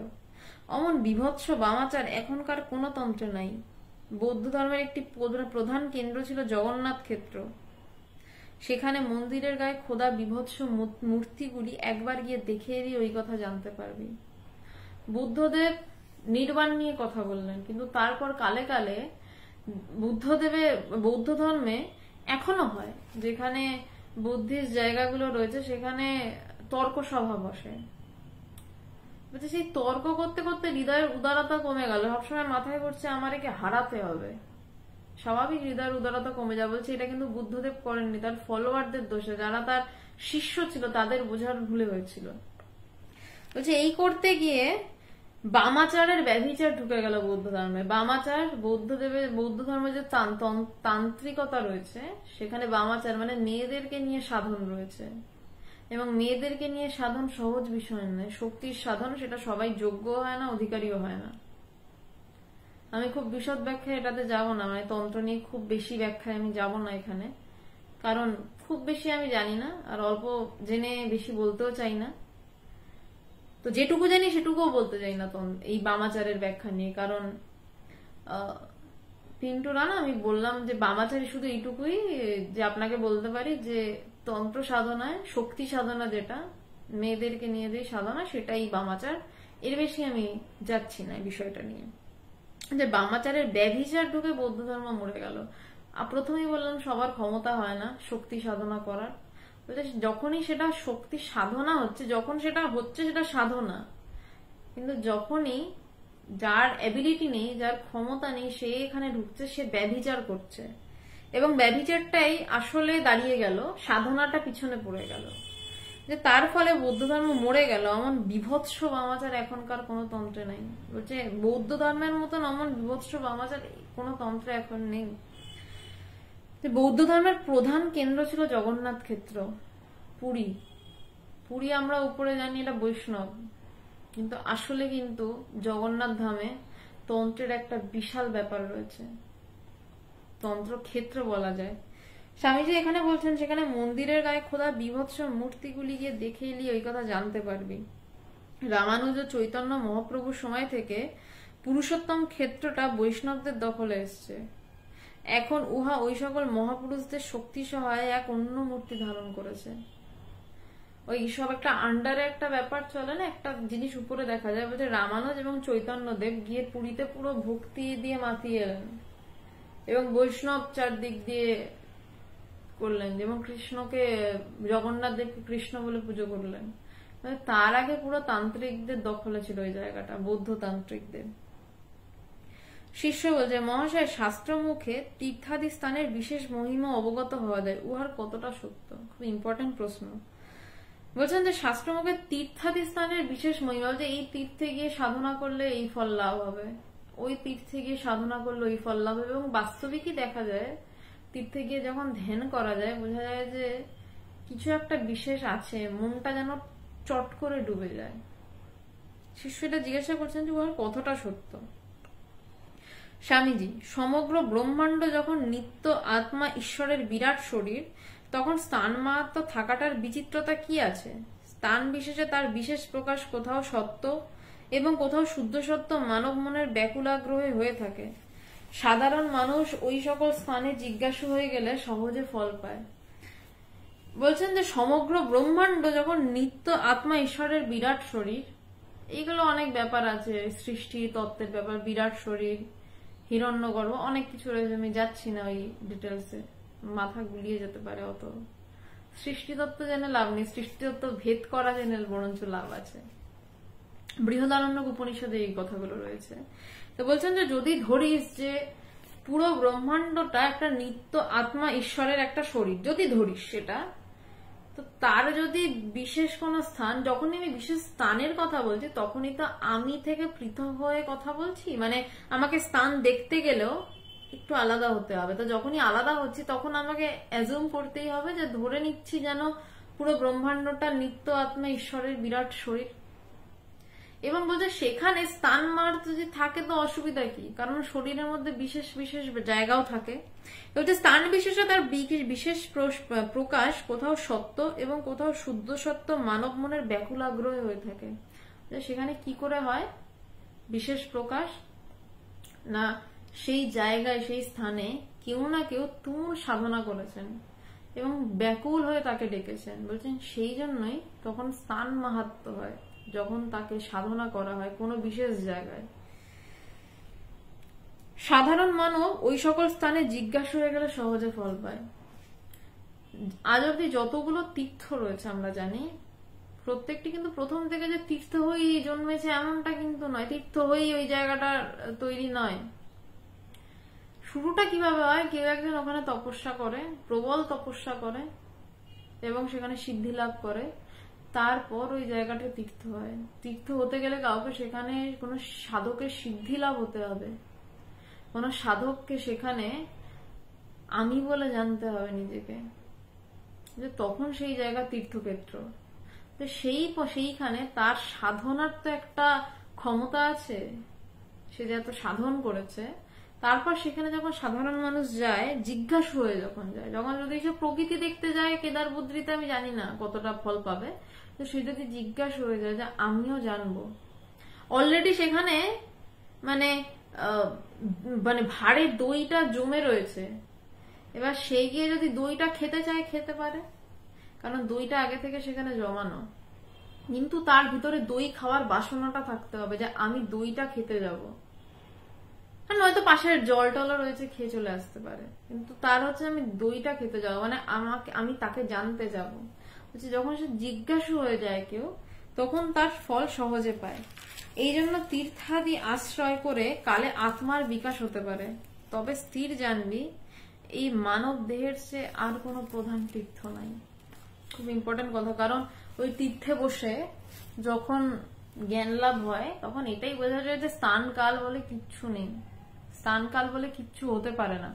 অমন বিভৎস বামাচার এখনকার কোন তন্ত্রে নাই। বৌদ্ধ ধর্মের একটি প্রধান কেন্দ্র ছিল জগন্নাথ ক্ষেত্র। সেখানে মন্দিরের গায়ে খোদা বিভৎস মূর্তিগুলি একবার গিয়ে দেখে এলি ওই কথা জানতে পারবি। বুদ্ধদেব নির্বাণ নিয়ে কথা বললেন, কিন্তু তারপর কালে কালে বৌদ্ধ ধর্মে এখনো হয়, যেখানে বুদ্ধিস্ট জায়গাগুলো রয়েছে সেখানে তর্ক সভা বসে। সেই তর্ক করতে করতে হৃদয়ের উদারতা কমে গেল। সবসময় মাথায় করছে আমার একে হারাতে হবে, স্বাভাবিক হৃদয়ের উদারতা কমে যাবে। বলছে এটা কিন্তু বুদ্ধদেব করেননি, তার ফলোয়ারদের দোষে, যারা তার শিষ্য ছিল তাদের বোঝার ভুলে হয়েছিল। বলছে এই করতে গিয়ে বামাচারের ব্যভিচার ঢুকে গেল বৌদ্ধ ধর্মে। বামাচার বৌদ্ধ ধর্মে যে তান্ত্রিকতা রয়েছে সেখানে বামাচার মানে মেয়েদেরকে নিয়ে সাধন রয়েছে, এবং মেয়েদেরকে নিয়ে সাধন সহজ বিষয় নয়, শক্তির সাধন, সেটা সবাই যোগ্য হয় না, অধিকারীও হয় না। আমি খুব বিশদ ব্যাখ্যা এটাতে যাব না, মানে তন্ত্র নিয়ে খুব বেশি ব্যাখ্যায় আমি যাব না এখানে, কারণ খুব বেশি আমি জানি না, আর অল্প জেনে বেশি বলতেও চাই না। তো যেটুকু জানি সেটুকুও বলতে চাই না এই বামাচারের ব্যাখ্যা নিয়ে, কারণ পিন্টু রানা আমি বললাম যে বামাচারী শুধু এইটুকুই যে আপনাকে বলতে পারি যে তন্ত্র সাধনায় শক্তি সাধনা, যেটা মেয়েদেরকে নিয়ে যে সাধনা, সেটাই বামাচার। এর বেশি আমি যাচ্ছি না এই বিষয়টা নিয়ে। যে বামাচারের ব্যভিচার ঢুকে বৌদ্ধ ধর্ম মরে গেল। প্রথমেই বললাম সবার ক্ষমতা হয় না শক্তি সাধনা করার। যখনই সেটা শক্তি সাধনা হচ্ছে, যখন সেটা হচ্ছে সেটা সাধনা, কিন্তু যখনই যার অ্যাবিলিটি নেই, যার ক্ষমতা নেই, সে এখানে ঢুকছে, সে ব্যভিচার করছে, এবং ব্যভিচারটাই আসলে দাঁড়িয়ে গেল, সাধনাটা পিছনে পড়ে গেল। যে তার ফলে বৌদ্ধ ধর্ম মরে গেল। এমন বিভৎস বামাচার এখনকার কোনো তন্ত্রে নাই। বলছে বৌদ্ধ ধর্মের মতন এমন বিভৎস বামাচার কোনো তন্ত্রে এখন নেই। বৌদ্ধ ধর্মের প্রধান কেন্দ্র ছিল জগন্নাথ ক্ষেত্র, পুরী। পুরী আমরা উপরে জানি এটা বৈষ্ণব, কিন্তু আসলে কিন্তু জগন্নাথ ধামে তন্ত্রের একটা বিশাল ব্যাপার রয়েছে, তন্ত্র ক্ষেত্র বলা যায়। স্বামীজি এখানে বলছেন সেখানে মন্দিরের গায়ে খোদা বিভৎস মূর্তিগুলি গিয়ে দেখে এলি ওই কথা জানতে পারবি। রামানুজ ও চৈতন্য মহাপ্রভুর সময় থেকে পুরুষোত্তম ক্ষেত্রটা বৈষ্ণবদের দখলে এসছে। এখন উহা ওই সকল মহাপুরুষদের শক্তি সহায়ে এক অন্য মূর্তি ধারণ করেছে। ওই সব একটা আন্ডারে একটা ব্যাপার চলে না, একটা জিনিস উপরে দেখা যায়। বলছে রামানুজ এবং চৈতন্যদেব গিয়ে পুরীতে পুরো ভক্তি দিয়ে মাতিয়ে এলেন, এবং বৈষ্ণব চারদিক দিয়ে করলেন, এবং কৃষ্ণকে, জগন্নাথ দেবকে কৃষ্ণ বলে পুজো করলেন। তার আগে পুরো তান্ত্রিকদের দখলে ছিল ওই জায়গাটা, বৌদ্ধ তান্ত্রিকদের। শিষ্য বলছে মহাশয় শাস্ত্র মুখে তীর্থাদি স্থানের বিশেষ মহিমা অবগত হওয়া যায়, উহার কতটা সত্য? খুব ইম্পর্টেন্ট প্রশ্ন। বলছেন যে শাস্ত্র মুখে তীর্থাদি স্থানের বিশেষ মহিমা, যে এই তীর্থে গিয়ে সাধনা করলে এই ফল লাভ হবে, ওই তীর্থে গিয়ে সাধনা করলে ওই ফল লাভ হবে। এবং বাস্তবিকই দেখা যায় তীর্থে গিয়ে যখন ধ্যান করা যায়, বোঝা যায় যে কিছু একটা বিশেষ আছে, মনটা যেন চট করে ডুবে যায়। শিষ্য এটা জিজ্ঞাসা করছেন যে উহার কতটা সত্য। স্বামীজি সমগ্র ব্রহ্মাণ্ড যখন নিত্য আত্মা ঈশ্বরের বিরাট শরীর, তখন স্থান মাহাত্ম থাকাটার বিচিত্রতা কি আছে? স্থান বিশেষে তার বিশেষ প্রকাশ কোথাও সত্য এবং কোথাও শুদ্ধ সত্য মানব মনের ব্যাকুলাগ্রহে হয়ে থাকে। সাধারণ মানুষ ওই সকল স্থানে জিজ্ঞাসু হয়ে গেলে সহজে ফল পায়। বলছেন যে সমগ্র ব্রহ্মাণ্ড যখন নিত্য আত্মা ঈশ্বরের বিরাট শরীর, এইগুলো অনেক ব্যাপার আছে, সৃষ্টি তত্ত্বের ব্যাপার, বিরাট শরীর, হিরণ্যগর্ভ, অনেক কিছু রয়েছে, আমি যাচ্ছি না ওই ডিটেলসে, মাথা গুলিয়ে যেতে পারে অত। সৃষ্টিতত্ত্ব জেনে লাভ নেই, সৃষ্টিতত্ত্ব ভেদ করা জেনে বরঞ্চ লাভ আছে। বৃহদারণ্যক উপনিষদে এই কথাগুলো রয়েছে। তো বলছেন যে যদি ধরিস যে পুরো ব্রহ্মাণ্ডটা একটা নিত্য আত্মা ঈশ্বরের একটা শরীর, যদি ধরিস সেটা, তো তার যদি বিশেষ কোন স্থান, যখনই আমি বিশেষ স্থানের কথা বলছি তখনই তো আমি থেকে পৃথক হয়ে কথা বলছি, মানে আমাকে স্থান দেখতে গেলেও একটু আলাদা হতে হবে। তো যখনই আলাদা হচ্ছি তখন আমাকে অ্যাজুম করতেই হবে যে ধরে নিচ্ছি যেন পুরো ব্রহ্মাণ্ডটা নিত্য আত্মা ঈশ্বরের বিরাট শরীর। এবং বলছে সেখানে স্থান মার যদি থাকে তো অসুবিধা কি, কারণ শরীরের মধ্যে বিশেষ বিশেষ জায়গাও থাকে। স্থান বিশেষে তার বিশেষ প্রকাশ কোথাও সত্য এবং কোথাও শুদ্ধ সত্য মানব মনের ব্যাকুল আগ্রহে হয়ে থাকে। সেখানে কি করে হয় বিশেষ প্রকাশ? না, সেই জায়গায় সেই স্থানে কেউ না কেউ তুমুল সাধনা করেছেন এবং ব্যাকুল হয়ে তাকে ডেকেছেন। বলছেন সেই জন্যই তখন স্থান মাহাত্ম্য হয়, যখন তাকে সাধনা করা হয় কোনো বিশেষ জায়গায়। সাধারণ মানব ওই সকল স্থানে জিজ্ঞাসা হয়ে গেলে সহজে ফল পায়। আজ অব্দি যতগুলো তীর্থ রয়েছে আমরা জানি, প্রত্যেকটি কিন্তু প্রথম থেকে যে তীর্থ হয়েই জন্মেছে এমনটা কিন্তু নয়, তীর্থ হয়েই ওই জায়গাটা তৈরি নয়। শুরুটা কিভাবে হয়? কেউ একজন ওখানে তপস্যা করে, প্রবল তপস্যা করে এবং সেখানে সিদ্ধি লাভ করে, তারপর ওই জায়গাটা তীর্থ হয়। তীর্থ হতে গেলে কাউকে সেখানে কোনো সাধকের সিদ্ধি লাভ হতে হবে, কোন সাধককে সেখানে আমি বলে জানতে হবে নিজেকে, যে তখন সেই জায়গা তীর্থক্ষেত্র। তো সেইখানে তার সাধনার তো একটা ক্ষমতা আছে, সে যে এত সাধন করেছে। তারপর সেখানে যখন সাধারণ মানুষ যায়, জিজ্ঞাসু হয়ে যখন যায়, যখন যদি সে প্রকৃতি দেখতে যায় কেদার বদ্রীতে, আমি জানি না কতটা ফল পাবে, তো সে যদি জিজ্ঞাসা হয়ে যায় যে আমিও জানবো, অলরেডি সেখানে মানে ভাঁড়ে দইটা জমে রয়েছে, এবার সে গিয়ে যদি দইটা খেতে চায় খেতে পারে, কারণ দইটা আগে থেকে সেখানে জমানো। কিন্তু তার ভিতরে দই খাওয়ার বাসনাটা থাকতে হবে, যে আমি দইটা খেতে যাব। নয়তো পাশের জল টলও রয়েছে, খেয়ে চলে আসতে পারে, কিন্তু তার হচ্ছে আমি দইটা খেতে যাবো, মানে আমি তাকে জানতে যাব। যখন সে জিজ্ঞাসু হয়ে যায় কেউ, তখন তার ফল সহজে পায়। এই জন্য তীর্থাদি আশ্রয় করে কালে আত্মার বিকাশ হতে পারে। তবে স্থির জানবি, এই মানব দেহের চেয়ে আর কোনো প্রধান তীর্থ নাই। খুব ইম্পর্টেন্ট কথা, কারণ ওই তীর্থে বসে যখন জ্ঞান লাভ হয়, তখন এটাই বোঝা যায় যে স্থান কাল বলে কিচ্ছু নেই, স্থান কাল বলে কিচ্ছু হতে পারে না।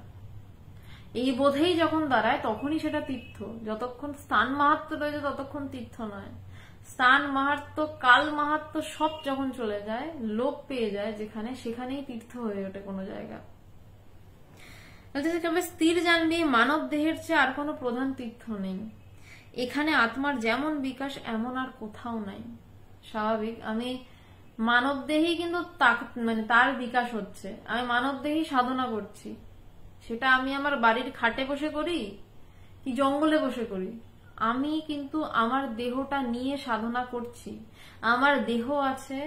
এই বোধেই যখন দাঁড়ায়, তখনই সেটা তীর্থ। যতক্ষণ স্থান মাহাত্ম রয়েছে, ততক্ষণ তীর্থ নয়। স্থান মাহাত্ম, কাল মাহাত্ম সব যখন চলে যায়, লোপ পেয়ে যায় যেখানে, সেখানেই তীর্থ হয়ে ওঠে কোনো জায়গা। তবে স্থির জানবি, মানব দেহের চেয়ে আর কোনো প্রধান তীর্থ নেই। এখানে আত্মার যেমন বিকাশ, এমন আর কোথাও নাই। স্বাভাবিক, আমি মানব দেহেই কিন্তু মানে তার বিকাশ হচ্ছে। আমি মানব দেহেই সাধনা করছি, সেটা আমি আমার বাড়ির খাটে বসে করি কি জঙ্গলে বসে করি, আমি কিন্তু আমার দেহটা নিয়ে সাধনা করছি। আমার দেহ আছে,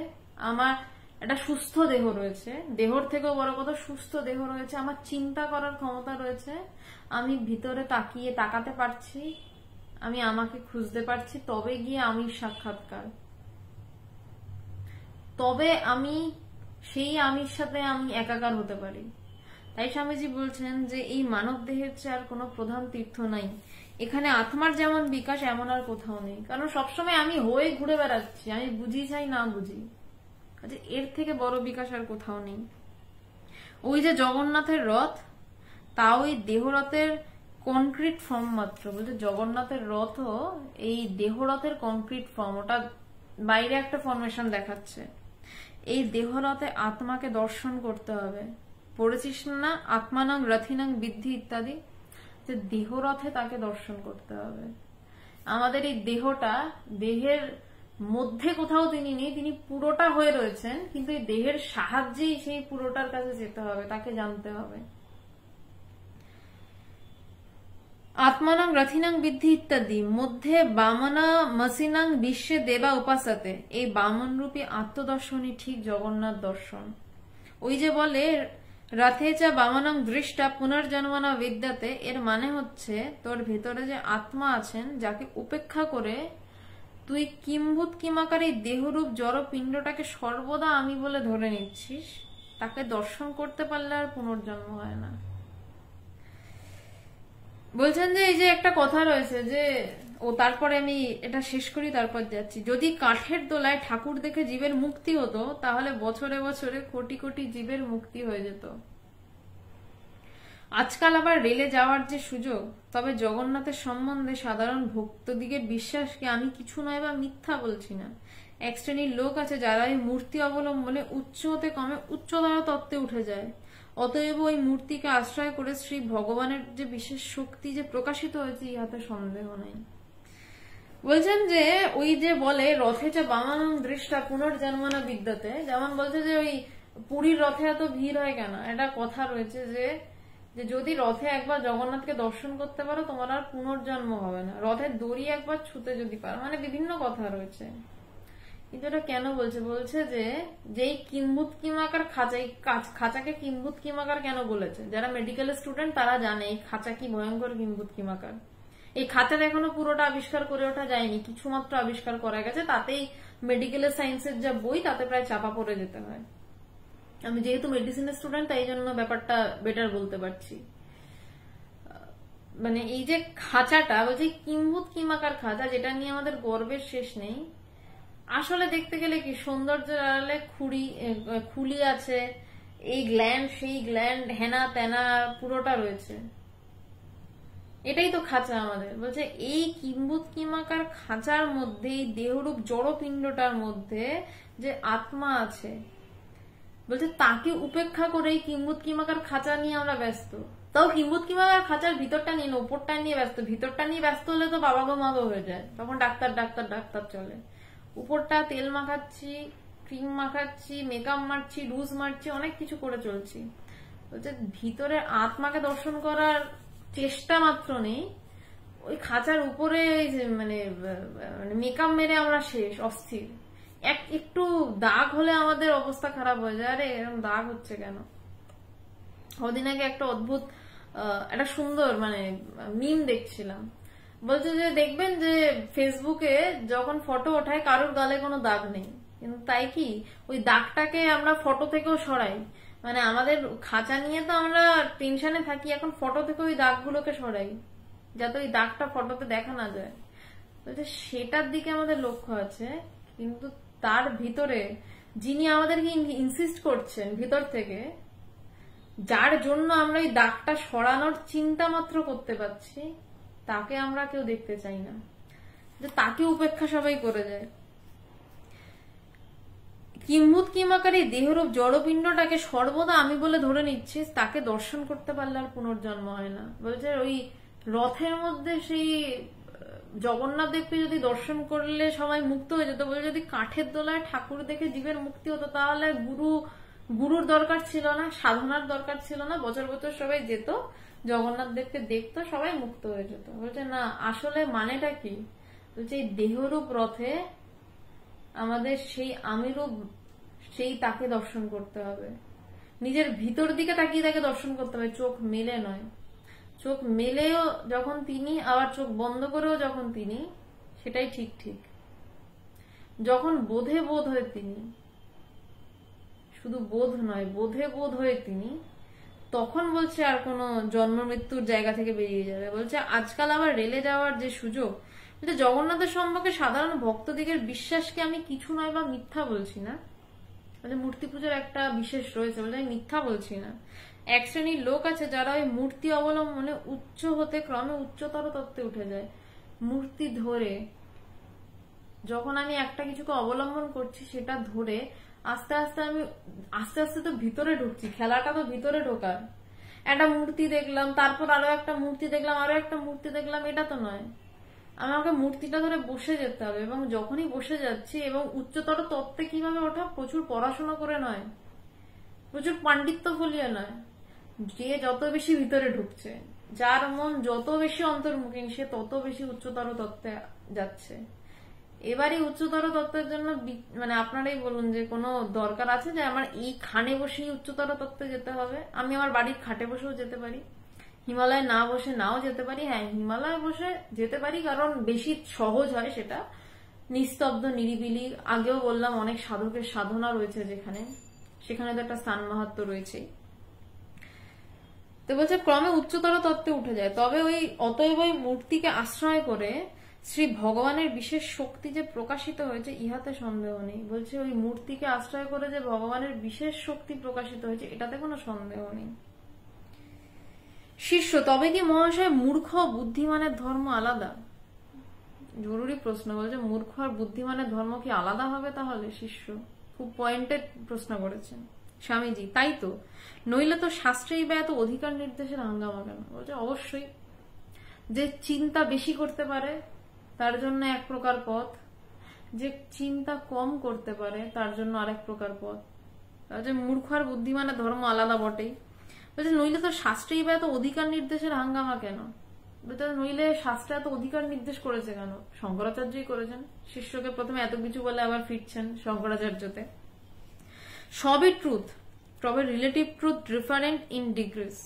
আমার একটা সুস্থ দেহ রয়েছে, দেহর থেকেও বড় কথা সুস্থ দেহ রয়েছে, আমার চিন্তা করার ক্ষমতা রয়েছে, আমি ভিতরে তাকাতে পারছি, আমি আমাকে খুঁজতে পারছি, তবে গিয়ে আমি সাক্ষাৎকার, তবে আমি সেই আমির সাথে আমি একাকার হতে পারি। তাই স্বামীজি বলছেন যে এই মানব দেহের চেয়ে আর কোনো প্রধান তীর্থ নাই। এখানে আত্মার যেমন বিকাশ, এমন আর কোথাও নেই। কারণ সবসময় আমি হয়ে ঘুরে বেড়াচ্ছি, আমি বুঝি চাই না বুঝি, এর থেকে বড় বিকাশ আর কোথাও নেই। ওই যে জগন্নাথের রথ, তা ওই দেহরথের কনক্রিট ফর্ম মাত্র। বলছে জগন্নাথের রথও এই দেহরথের কনক্রিট ফর্ম, ওটা বাইরে একটা ফর্মেশন দেখাচ্ছে। এই দেহরথে আত্মাকে দর্শন করতে হবে। পড়েছিস না আত্মানাং রথিনাং বিদ্ধি ইত্যাদি, যে দেহরথে তাকে দর্শন করতে হবে। আমাদের এই দেহটা, দেহের মধ্যে কোথাও তিনি নেই, তিনি পুরোটা হয়ে রয়েছেন, কিন্তু এই দেহের সাহায্যেই সেই পুরোটার কাছে যেতে হবে, তাকে জানতে হবে। আত্মানাং রথিনাং বিদ্ধি ইত্যাদি মধ্যে বামনা মসিনাং বিশ্বে দেবা উপাসতে, এই বামন রূপী আত্মদর্শনই ঠিক জগন্নাথ দর্শন। ওই যে বলে রথে চা বামনাং দৃষ্টা পুনর্জন্মনা বিদ্যাতে, এর মানে হচ্ছে তোর ভেতরে যে আত্মা আছেন, যাকে উপেক্ষা করে তুই কিম্ভূত কিমাকার এই দেহরূপ জড় পিণ্ডটাকে সর্বদা আমি বলে ধরে নিচ্ছিস, তাকে দর্শন করতে পারলে আর পুনর্জন্ম হয় না। বলছেন যে এই যে একটা কথা রয়েছে যে, তারপরে আমি এটা শেষ করি, তারপর যাচ্ছি। যদি কাঠের দোলায় ঠাকুর দেখে জীবের মুক্তি হতো, তাহলে বছরে বছরে কোটি কোটি জীবের মুক্তি হয়ে যেত। আজকাল আবার রেলে যাওয়ার যে সুযোগ, তবে জগন্নাথের সম্বন্ধে সাধারণ ভক্তদিগের বিশ্বাসকে আমি কিছু নয় বা মিথ্যা বলছি না। এক শ্রেণীর লোক আছে যারা এই মূর্তি অবলম্বনে উচ্চ হতে কমে উচ্চতর তত্ত্বে উঠে যায়। অতএব ওই মূর্তিকে আশ্রয় করে শ্রী ভগবানের যে বিশেষ শক্তি যে প্রকাশিত হয়েছে, ইহাতে সন্দেহ নেই। বলছেন যে ওই যে বলে রথে চা বামানং দৃষ্টা পুনর্জন্মনা বিদ্যাতে, যেমন বলছে যে ওই পুরীর রথে এত ভিড় হয় কেন, একটা কথা রয়েছে যে যদি রথে একবার জগন্নাথকে দর্শন করতে পারো, তোমার আর পুনর্জন্ম হবে না। রথের দড়ি একবার ছুতে যদি পারো, মানে বিভিন্ন কথা রয়েছে। কিন্তু এটা কেন বলছে? বলছে যে যেই কিম্ভূত কিমাকার খাঁচা, এই খাঁচাকে কিম্ভূত কিমাকার কেন বলেছে? যারা মেডিকেল স্টুডেন্ট তারা জানে এই খাঁচা কি ভয়ঙ্কর কিম্ভূত কিমাকার। এই খাঁচার এখনো পুরোটা আবিষ্কার করে ওঠা যায়নি, কিছু মাত্র আবিষ্কার করা গেছে, তাতেই মেডিকেলের সায়েন্সের যা বই, তাতে প্রায় চাপা পড়ে যেতে হয়। আমি যেহেতু মেডিসিনের স্টুডেন্ট, তাই জন্য ব্যাপারটা বেটার বলতে পারছি। মানে এই যে খাঁচাটা বলছে কিম্ভূত কিমাকার খাঁচা, যেটা নিয়ে আমাদের গর্বের শেষ নেই। আসলে দেখতে গেলে কি সৌন্দর্যের আড়ালে খুলি আছে, এই গ্ল্যান্ড সেই গ্ল্যান্ড, হেনা তেনা পুরোটা রয়েছে। এটাই তো খাঁচা আমাদের। বলছে এই কিম্ভূত কিমাকার খাঁচার মধ্যে, এই দেহরূপ জড়পিণ্ডটার মধ্যে যে আত্মা আছে, বলছে তাকে উপেক্ষা করে এই কিম্ভূত কিমাকার খাঁচা নিয়ে আমরা ব্যস্ত। তাও কিম্ভূত কিমাকার খাঁচার ভিতরটা নিয়ে না, উপরটা নিয়ে ব্যস্ত। ভিতরটা নিয়ে ব্যস্ত হলে তো বাবা গো মাগো হয়ে যায়, তখন ডাক্তার ডাক্তার ডাক্তার চলে। উপরটা তেল মাখাচ্ছি, ক্রিম মাখাচ্ছি, মেকআপ মারছি, রুজ মারছি, অনেক কিছু করে চলছি। বলছে ভিতরে আত্মাকে দর্শন করার চেষ্টা মাত্র নেই, ওই খাঁচার উপরে মানে মেকআপ মেরে আমরা শেষ, অস্থির। একটু দাগ হলে আমাদের অবস্থা খারাপ হয়ে যায়, আরে এরকম দাগ হচ্ছে কেন। ওদিন আগে একটা অদ্ভুত একটা সুন্দর মানে মিম দেখছিলাম, বলছে যে দেখবেন যে ফেসবুকে যখন ফটো ওঠায় কারোর গালে কোনো দাগ নেই, কিন্তু তাই কি ওই দাগটাকে আমরা ফটো থেকেও সরাই। মানে আমাদের খাঁচা নিয়ে তো আমরা টেনশনে থাকি, এখন ফটো থেকে ওই দাগগুলোকে সরাই যাতে ওই দাগটা ফটোতে দেখা না যায়। বলছে সেটার দিকে আমাদের লক্ষ্য আছে, কিন্তু তার ভিতরে যিনি আমাদেরকে ইনসিস্ট করছেন ভিতর থেকে, যার জন্য আমরা এই দাগটা সরানোর চিন্তা মাত্র করতে পারছি, তাকে আমরা কেউ দেখতে চাই না, যে তাকে উপেক্ষা সবাই করে যায়। কিম্ভূত কিমাকারী দেহরূপ জড়পিণ্ডটাকে সর্বদা আমি বলে ধরে নিচ্ছিস, তাকে দর্শন করতে পারলে আর পুনর্জন্ম হয় না। বলছে ওই রথের মধ্যে সেই জগন্নাথ দেবকে যদি দর্শন করলে সবাই মুক্ত হয়ে যেত, বলে যদি কাঠের দোলায় ঠাকুর দেখে জীবের মুক্তি হতো, তাহলে গুরুর দরকার ছিল না, সাধনার দরকার ছিল না, বছর বছর সবাই যেত জগন্নাথ দেবকে দেখতো, সবাই মুক্ত হয়ে যেত। বলছে না, আসলে মানেটা কি? বলছে এই দেহরূপ রথে আমাদের সেই আমিরূপ, সেই তাকে দর্শন করতে হবে, নিজের ভিতর দিকে তাকিয়ে তাকে দর্শন করতে হবে, চোখ মেলে নয়। চোখ মেলেও যখন তিনি, আবার চোখ বন্ধ করেও যখন তিনি, সেটাই ঠিক ঠিক। যখন বোধে বোধ হয়ে তিনি, শুধু বোধ নয় বোধে বোধ হয়ে তিনি, তখন বলছে আর কোনো জন্ম মৃত্যুর জায়গা থেকে বেরিয়ে যাবে। বলছে আজকাল আবার রেলে যাওয়ার যে সুযোগ, জগন্নাথের সম্পর্কে সাধারণ ভক্তদিগের বিশ্বাসকে আমি কিছু নয় বা মিথ্যা বলছি না, মূর্তি পুজোর একটা বিশেষ রয়েছে, বলছে আমি মিথ্যা বলছি না। এক শ্রেণীর লোক আছে যারা ওই মূর্তি অবলম্বনে উচ্চ হতে ক্রমে উচ্চতর তত্ত্বে উঠে যায়। মূর্তি ধরে যখন আমি একটা কিছুকে অবলম্বন করছি, সেটা ধরে আস্তে আস্তে তো ভিতরে ঢুকছি, খেলাটা তো ভিতরে ঢোকার। একটা মূর্তি দেখলাম, তারপর আরো একটা মূর্তি দেখলাম, আরো একটা মূর্তি দেখলাম, এটা তো নয়। আমাকে মূর্তিটা ধরে বসে যেতে হবে, এবং যখনই বসে যাচ্ছি, এবং উচ্চতর তত্ত্বে কিভাবে ওঠা, প্রচুর পড়াশোনা করে নয়, প্রচুর পাণ্ডিত্য ফলিয়ে নয়, যে যত বেশি ভিতরে ঢুকছে, যার মন যত বেশি অন্তর্মুখী, সে তত বেশি উচ্চতর তত্ত্বে যাচ্ছে। এবারই উচ্চতর তত্ত্বের জন্য মানে আপনারাই বলুন যে কোনো দরকার আছে যে আমার এই খানে বসেই উচ্চতর তত্ত্বে যেতে হবে? আমি আমার বাড়ির খাটে বসেও যেতে পারি, হিমালয়ে না বসে নাও যেতে পারি। হ্যাঁ, হিমালয়ে বসে যেতে পারি কারণ বেশি সহজ হয়, সেটা নিস্তব্ধ নিরিবিলি। আগেও বললাম অনেক সাধকের সাধনা রয়েছে যেখানে, সেখানে তো একটা স্থান মাহাত্ম্য রয়েছে। তো বলছে ক্রমে উচ্চতর তত্ত্বে উঠে যায়। তবে অতএব ওই মূর্তিকে আশ্রয় করে শ্রী ভগবানের বিশেষ শক্তি যে প্রকাশিত হয়েছে, ইহাতে সন্দেহ নেই। বলছে ওই মূর্তিকে আশ্রয় করে যে ভগবানের বিশেষ শক্তি প্রকাশিত হয়েছে, এটাতে কোনো সন্দেহ নেই। শিষ্য, তবে কি মহাশয় মূর্খ বুদ্ধিমানের ধর্ম আলাদা? জরুরি প্রশ্ন। বলছে মূর্খ আর বুদ্ধিমানের ধর্ম কি আলাদা হবে তাহলে? শিষ্য খুব পয়েন্টেড প্রশ্ন করেছেন। স্বামীজি, তাই তো, নইলে তো শাস্ত্রেই বা এত অধিকার নির্দেশের হাঙ্গামা কেন? বলছে অবশ্যই, যে চিন্তা বেশি করতে পারে তার জন্য এক প্রকার পথ, যে চিন্তা কম করতে পারে তার জন্য আরেক প্রকার পথ। তাহলে মূর্খ আর বুদ্ধিমানের ধর্ম আলাদা বটেই। বলছে নইলে তো শাস্ত্রেই বা এত অধিকার নির্দেশের হাঙ্গামা কেন? নইলে শাস্ত্রে এত অধিকার নির্দেশ করেছে কেন? শঙ্করাচার্যই করেছেন। শিষ্যকে প্রথমে এত কিছু বলে আবার ফিরছেন শঙ্করাচার্যতে। সবই ট্রুথ, তবে relative truth different in degrees.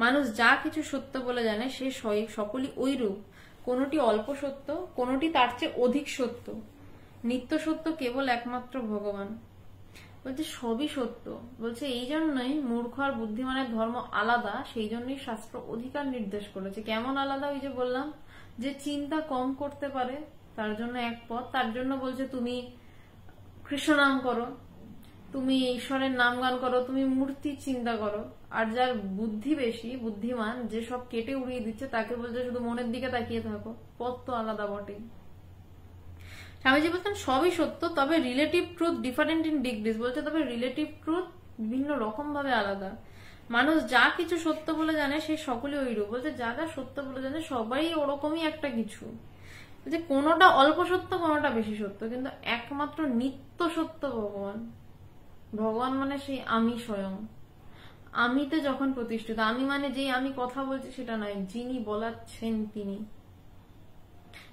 মানুষ যা কিছু সত্য বলে জানে সে সকলই ওইরূপ, কোনটি অল্প সত্য, কোনটি তার চেয়ে অধিক সত্য। নিত্য সত্য কেবল একমাত্র ভগবান। বলছে সবই সত্য। বলছে এই জন্যই মূর্খ আর বুদ্ধিমানের ধর্ম আলাদা, সেই জন্যই শাস্ত্র অধিকার নির্দেশ করেছে। কেমন আলাদা? ওই যে বললাম, যে চিন্তা কম করতে পারে তার জন্য এক পথ, তার জন্য বলছে তুমি কৃষ্ণ নাম করো, তুমি ঈশ্বরের নাম গান করো, তুমি মূর্তির চিন্তা করো। আর যার বুদ্ধি বেশি, বুদ্ধিমান, যে সব কেটে উড়িয়ে দিচ্ছে, তাকে বলছে শুধু মনের দিকে তাকিয়ে থাকো। পথ তো আলাদা বটেই। স্বামীজি বলছেন সবই সত্য, তবে relative truth different in degrees. বলছে তবে রিলেটিভ ট্রুথ বিভিন্ন রকম ভাবে আলাদা। মানুষ যা কিছু সত্য বলে জানে সে সকলেই ওইরূপ। বলছে যা যা সত্য বলে জানে সবাই ওরকমই একটা কিছু। বলছে কোনোটা অল্প সত্য, কোনোটা বেশি সত্য, কিন্তু একমাত্র নিত্য সত্য ভগবান। ভগবান মানে সেই আমি স্বয়ং। আমিতে যখন প্রতিষ্ঠিত, আমি মানে যেই আমি কথা বলছি সেটা নয়, যিনি বলাচ্ছেন তিনি।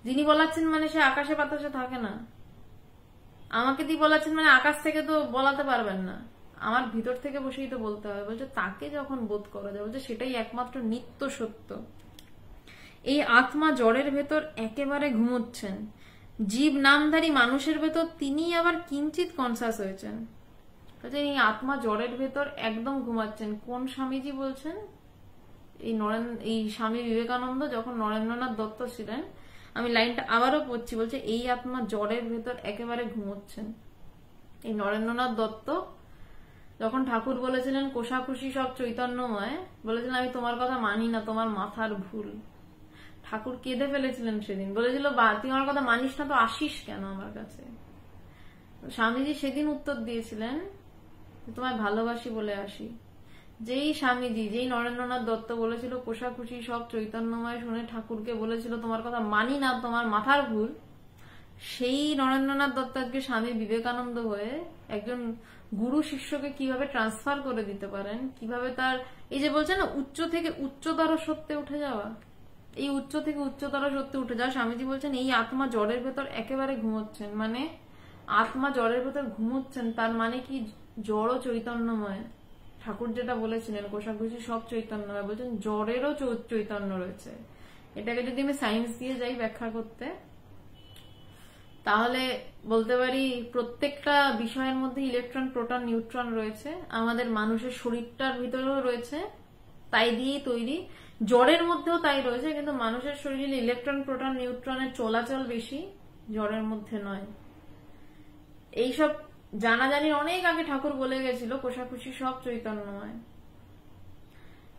যিনি বলাচ্ছেন মানে সে আকাশে বাতাসে থাকে না। আমাকে দিয়ে বলাচ্ছেন মানে আকাশ থেকে তো বলাতে পারবেন না, আমার ভিতর থেকে বসেই তো বলতে হবে। বলছে তাকে যখন বোধ করা যায়, বলছে সেটাই একমাত্র নিত্য সত্য। এই আত্মা জড়ের ভেতর একেবারে ঘুমোচ্ছেন, জীব নামধারী মানুষের ভেতর তিনি আবার কিঞ্চিত কনসাস হয়েছেন। এই আত্মা জড়ের ভেতর একদম ঘুমাচ্ছেন। কোন স্বামীজি বলছেন? এই স্বামী বিবেকানন্দ যখন নরেন্দ্রনাথ দত্ত ছিলেন, আমি লাইনটা আবারও পড়ছি, বলছে এই আত্মা জড়ের ভেতর একেবারে ঘুমোচ্ছেন। এই নরেন্দ্রনাথ দত্ত যখন ঠাকুর বলেছিলেন কোষাকুষি সব চৈতন্যময়, বলেছিলেন আমি তোমার কথা মানি না, তোমার মাথার ভুল। ঠাকুর কেঁদে ফেলেছিলেন সেদিন, বলেছিল তুই আমার কথা মানিস না তো আসিস কেন আমার কাছে? স্বামীজি সেদিন উত্তর দিয়েছিলেন তোমায় ভালোবাসি বলে আসি। যেই স্বামীজি, যেই নরেন্দ্রনাথ দত্ত বলেছিল কোষাকুষি সব চৈতন্যময়, শুনে ঠাকুরকে বলেছিল তোমার কথা মানি না, তোমার মাথার ভুল, সেই নরেন্দ্রনাথ দত্ত আজকে স্বামী বিবেকানন্দ হয়ে একজন গুরু শিষ্যকে কিভাবে ট্রান্সফার করে দিতে পারেন, কিভাবে তার এই যে বলছে না উচ্চ থেকে উচ্চতর সত্যে উঠে যাওয়া, এই উচ্চ থেকে উচ্চতর সত্যে উঠে যাওয়া। স্বামীজি বলছেন এই আত্মা জড়ের ভেতর একেবারে ঘুমোচ্ছেন, মানে আত্মা জড়ের ভেতর ঘুমোচ্ছেন তার মানে কি জড় চৈতন্যময়। ঠাকুর যেটা বলেছিলেন কোষাকুষি সব চৈতন্যময়, বলছেন জড়েরও চৈতন্য রয়েছে। এটাকে যদি আমি সায়েন্স দিয়ে যাই ব্যাখ্যা করতে, তাহলে বলতে পারি প্রত্যেকটা বিষয়ের মধ্যে ইলেকট্রন, প্রোটন, নিউট্রন রয়েছে। আমাদের মানুষের শরীরটার ভিতরেও রয়েছে, তাই দিয়েই তৈরি। জড়ের মধ্যেও তাই রয়েছে, কিন্তু মানুষের শরীরে ইলেকট্রন, প্রোটন, নিউট্রনের চলাচল বেশি, জড়ের মধ্যে নয়। এইসব জানাজানির অনেক আগে ঠাকুর বলে গেছিল কোষাকুষি সব চৈতন্যময়।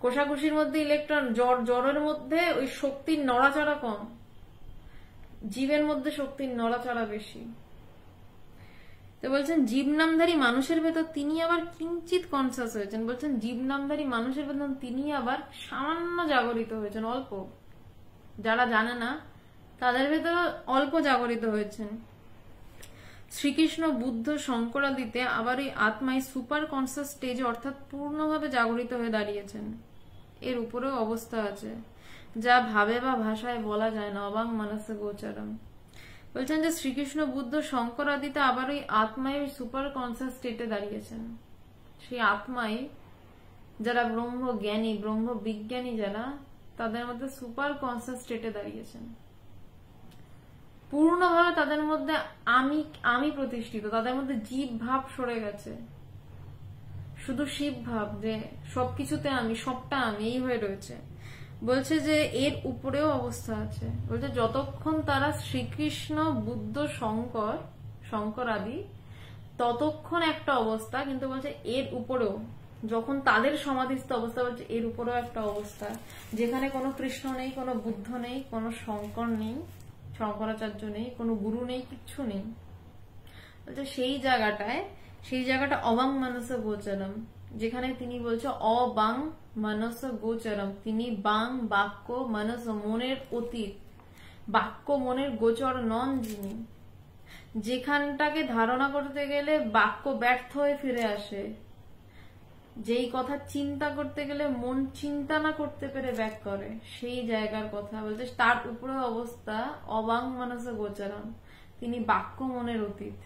কোষাকুষির মধ্যে ইলেকট্রন, জড়ের মধ্যে ওই শক্তির নড়াচড়া কম, জীবের মধ্যে শক্তির নড়াচড়া বেশি। তো বলছেন জীব নামধারী মানুষের ভেতর তিনি আবার কিঞ্চিত কনসাস হয়েছেন। বলছেন জীব নামধারী মানুষের ভেতর তিনি আবার সামান্য জাগরিত হয়েছেন, অল্প। যারা জানে না তাদের ভেতর অল্প জাগরিত হয়েছেন। শ্রীকৃষ্ণ, বুদ্ধ, শঙ্করাদিতে আবার এই আত্মায় সুপার কনসাস স্টেজে অর্থাৎ পূর্ণভাবে জাগরিত হয়ে দাঁড়িয়েছেন। এর উপরেও অবস্থা আছে যা ভাবে বা ভাষায় বলা যায় না, অবাং মানসে গোচরম। বলছেন যে শ্রীকৃষ্ণ, বুদ্ধ, শঙ্করাদিতে আবার ওই আত্মায় সুপার কনসাস স্টেটে দাঁড়িয়েছেন। সেই আত্মায় যারা ব্রহ্ম জ্ঞানী, ব্রহ্ম বিজ্ঞানী যারা, তাদের মধ্যে সুপার কনসাস স্টেটে দাঁড়িয়েছেন। পূর্ণভাবে তাদের মধ্যে আমি প্রতিষ্ঠিত, তাদের মধ্যে জীব ভাব সরে গেছে, শুধু শিব ভাব, যে সবকিছুতে আমি, সবটা আমি, এই হয়ে রয়েছে। বলছে যে এর উপরেও অবস্থা আছে। বলছে যতক্ষণ তারা শ্রীকৃষ্ণ, বুদ্ধ, শঙ্কর আদি, ততক্ষণ একটা অবস্থা, কিন্তু বলছে এর উপরেও যখন তাদের সমাধিস্থ অবস্থা, বলছে এর উপরেও একটা অবস্থা যেখানে কোনো কৃষ্ণ নেই, কোনো বুদ্ধ নেই, কোনো শঙ্কর নেই, শঙ্করাচার্য নেই, কোনো গুরু নেই, কিচ্ছু নেই। বলছে সেই জায়গাটা অবাং মানস গোচরম, যেখানে তিনি বলছে অবাং মানস গোচরম, তিনি বাং, বাক্য, মানস মনের অতীত, বাক্য মনের গোচর নন যিনি। যেখানটাকে ধারণা করতে গেলে বাক্য ব্যর্থ হয়ে ফিরে আসে, যেই কথা চিন্তা করতে গেলে মন চিন্তা না করতে পেরে ব্যাক করে, সেই জায়গার কথা বলছে। তার উপরে অবস্থা অবাং মানস গোচরম, তিনি বাক্য মনের অতীত,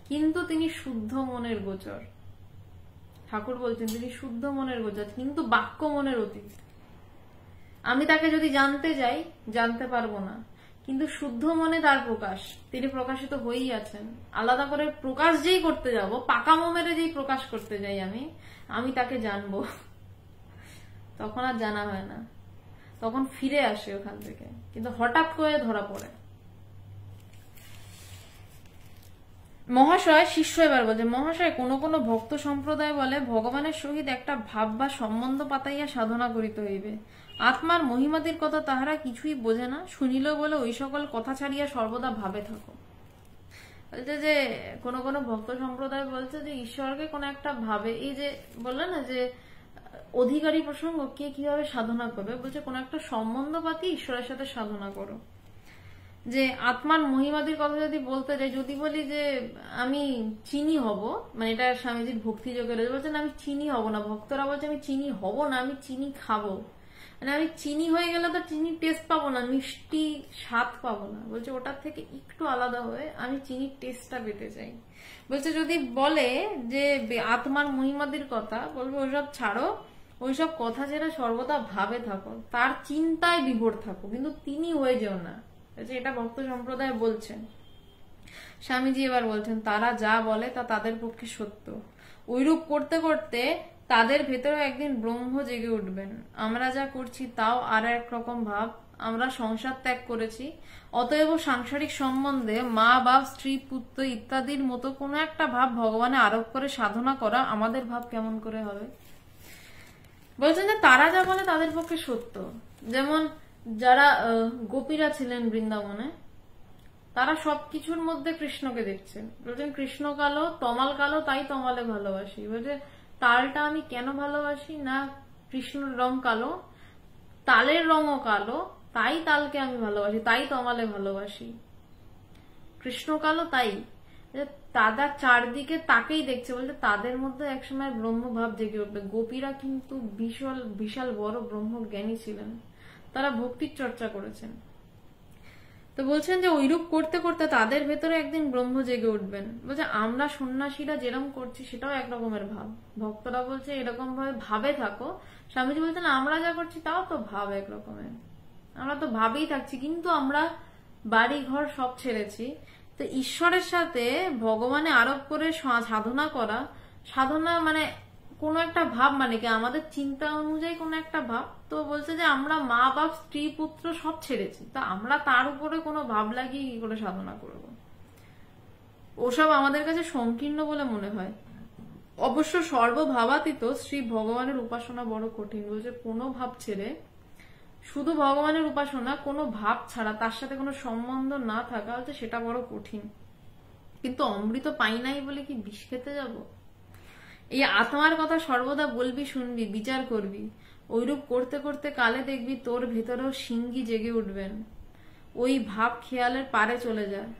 কিন্তু তিনি শুদ্ধ মনের গোচর। ঠাকুর বলছেন তিনি শুদ্ধ মনের গোচর, কিন্তু বাক্য মনের অতীত। আমি তাকে যদি জানতে যাই, জানতে পারবো না, কিন্তু শুদ্ধ মনে তার প্রকাশ, তিনি প্রকাশিত হয়েই আছেন। আলাদা করে প্রকাশ যেই করতে যাব, পাকা মোমেরে যেই প্রকাশ করতে যাই আমি তাকে জানবো, তখন আর জানা হয় না, তখন ফিরে আসে ওখান থেকে, কিন্তু হঠাৎ করে ধরা পড়ে। মহাশয়, শিষ্য এবার বলছে, মহাশয়, কোন কোন ভক্ত সম্প্রদায় বলে ভগবানের সহিত একটা ভাব বা সম্বন্ধ পাতাইয়া সাধনা করিতে হইবে। আত্মার মহিমাদির কথা তাহারা কিছুই বোঝে না, শুনিল বলে ওই সকল কথা ছাড়িয়া সর্বদা ভাবে থাকো। বলছে যে কোন কোন ভক্ত সম্প্রদায় বলছে যে ঈশ্বরকে কোন একটা ভাবে, এই যে বললে না যে অধিকারী প্রসঙ্গ, কে কিভাবে সাধনা করবে, বলছে কোন একটা সম্বন্ধ পাতি ঈশ্বরের সাথে সাধনা করো। যে আত্মার মহিমাদির কথা যদি বলতে যাই, যদি বলি যে আমি চিনি হব, মানে এটা স্বামীজির ভক্তি যোগের বলছেন আমি চিনি হব না, ভক্তরা বলছে আমি চিনি হব না, আমি চিনি খাবো। মানে আমি চিনি হয়ে গেলে তো চিনির টেস্ট পাবো না, মিষ্টি স্বাদ পাবো না। বলছে ওটার থেকে একটু আলাদা হয়ে আমি চিনির টেস্টটা পেতে চাই। বলছে যদি বলে যে আত্মার মহিমাদের কথা, বলবে ওইসব ছাড়ো, ওইসব কথা ছেড়ে সর্বদা ভাবে থাকো, তার চিন্তায় বিভোর থাকো, কিন্তু তিনি হয়ে যেও না। এটা ভক্ত সম্প্রদায় বলছেন। স্বামীজি এবার বলছেন তারা যা বলে তা তাদের পক্ষে সত্য, ওইরূপ করতে করতে তাদের ভেতরে একদিন ব্রহ্ম জেগে উঠবেন। আমরা যা করছি তাও আর এক রকম ভাব, আমরা সংসার ত্যাগ করেছি, অতএব সাংসারিক সম্বন্ধে মা বাপ স্ত্রী পুত্র ইত্যাদির মতো কোনো একটা ভাব ভগবানে আরোপ করে সাধনা করা আমাদের ভাব কেমন করে হবে। বলছেন যে তারা যা বলে তাদের পক্ষে সত্য। যেমন যারা গোপীরা ছিলেন বৃন্দাবনে, তারা সবকিছুর মধ্যে কৃষ্ণকে দেখছেন। বলছেন কৃষ্ণ কালো, তমাল কালো, তাই তমালে ভালোবাসি। বলছে তালটা আমি কেন ভালোবাসি না, কৃষ্ণের রং কালো, তালের রঙও কালো, তাই তালকে আমি ভালোবাসি, তাই তমালে ভালোবাসি। কৃষ্ণ কালো তাই তাদের চারদিকে তাকেই দেখছে। বলতে তাদের মধ্যে একসময় ব্রহ্মভাব জেগে উঠবে। গোপীরা কিন্তু বিশাল বিশাল বড় ব্রহ্মজ্ঞানী ছিলেন, তারা ভক্তির চর্চা করেছেন। তো বলছেন যে ওইরূপ করতে করতে তাদের ভেতরে একদিন ব্রহ্ম জেগে উঠবেন। বলছে আমরা সন্ন্যাসীরা যেরকম করছি সেটাও একরকমের ভাব, ভক্তরা বলছে এরকম ভাবে ভাবে থাকো। স্বামীজি বলছেন আমরা যা করছি তাও তো ভাব একরকমের, আমরা তো ভাবেই থাকছি, কিন্তু আমরা বাড়ি ঘর সব ছেড়েছি। তো ঈশ্বরের সাথে ভগবানে আরোপ করে সাধনা করা, সাধনা মানে কোনো একটা ভাব, মানে কি আমাদের চিন্তা অনুযায়ী কোনো একটা ভাব। তো বলছে যে আমরা মা বাপ স্ত্রী পুত্র সব ছেড়েছি, তা আমরা তার উপরে কোনো ভাব লাগিয়ে কি করে সাধনা করব? ওসব আমাদের কাছে সংকীর্ণ বলে মনে হয়। অবশ্য সর্বভাবাতীত শ্রী ভগবানের উপাসনা বড় কঠিন। বলছে কোনো ভাব ছেড়ে শুধু ভগবানের উপাসনা, কোনো ভাব ছাড়া, তার সাথে কোনো সম্বন্ধ না থাকা, হচ্ছে সেটা বড় কঠিন। কিন্তু অমৃত পাই নাই বলে কি বিষ খেতে যাব? এই আত্মার কথা সর্বদা বলবি, শুনবি, বিচার করবি, ওইরূপ করতে করতে কালে দেখবি তোর ভেতরেও সিংহী জেগে উঠবেন। ওই ভাব খেয়ালের পারে চলে যায়।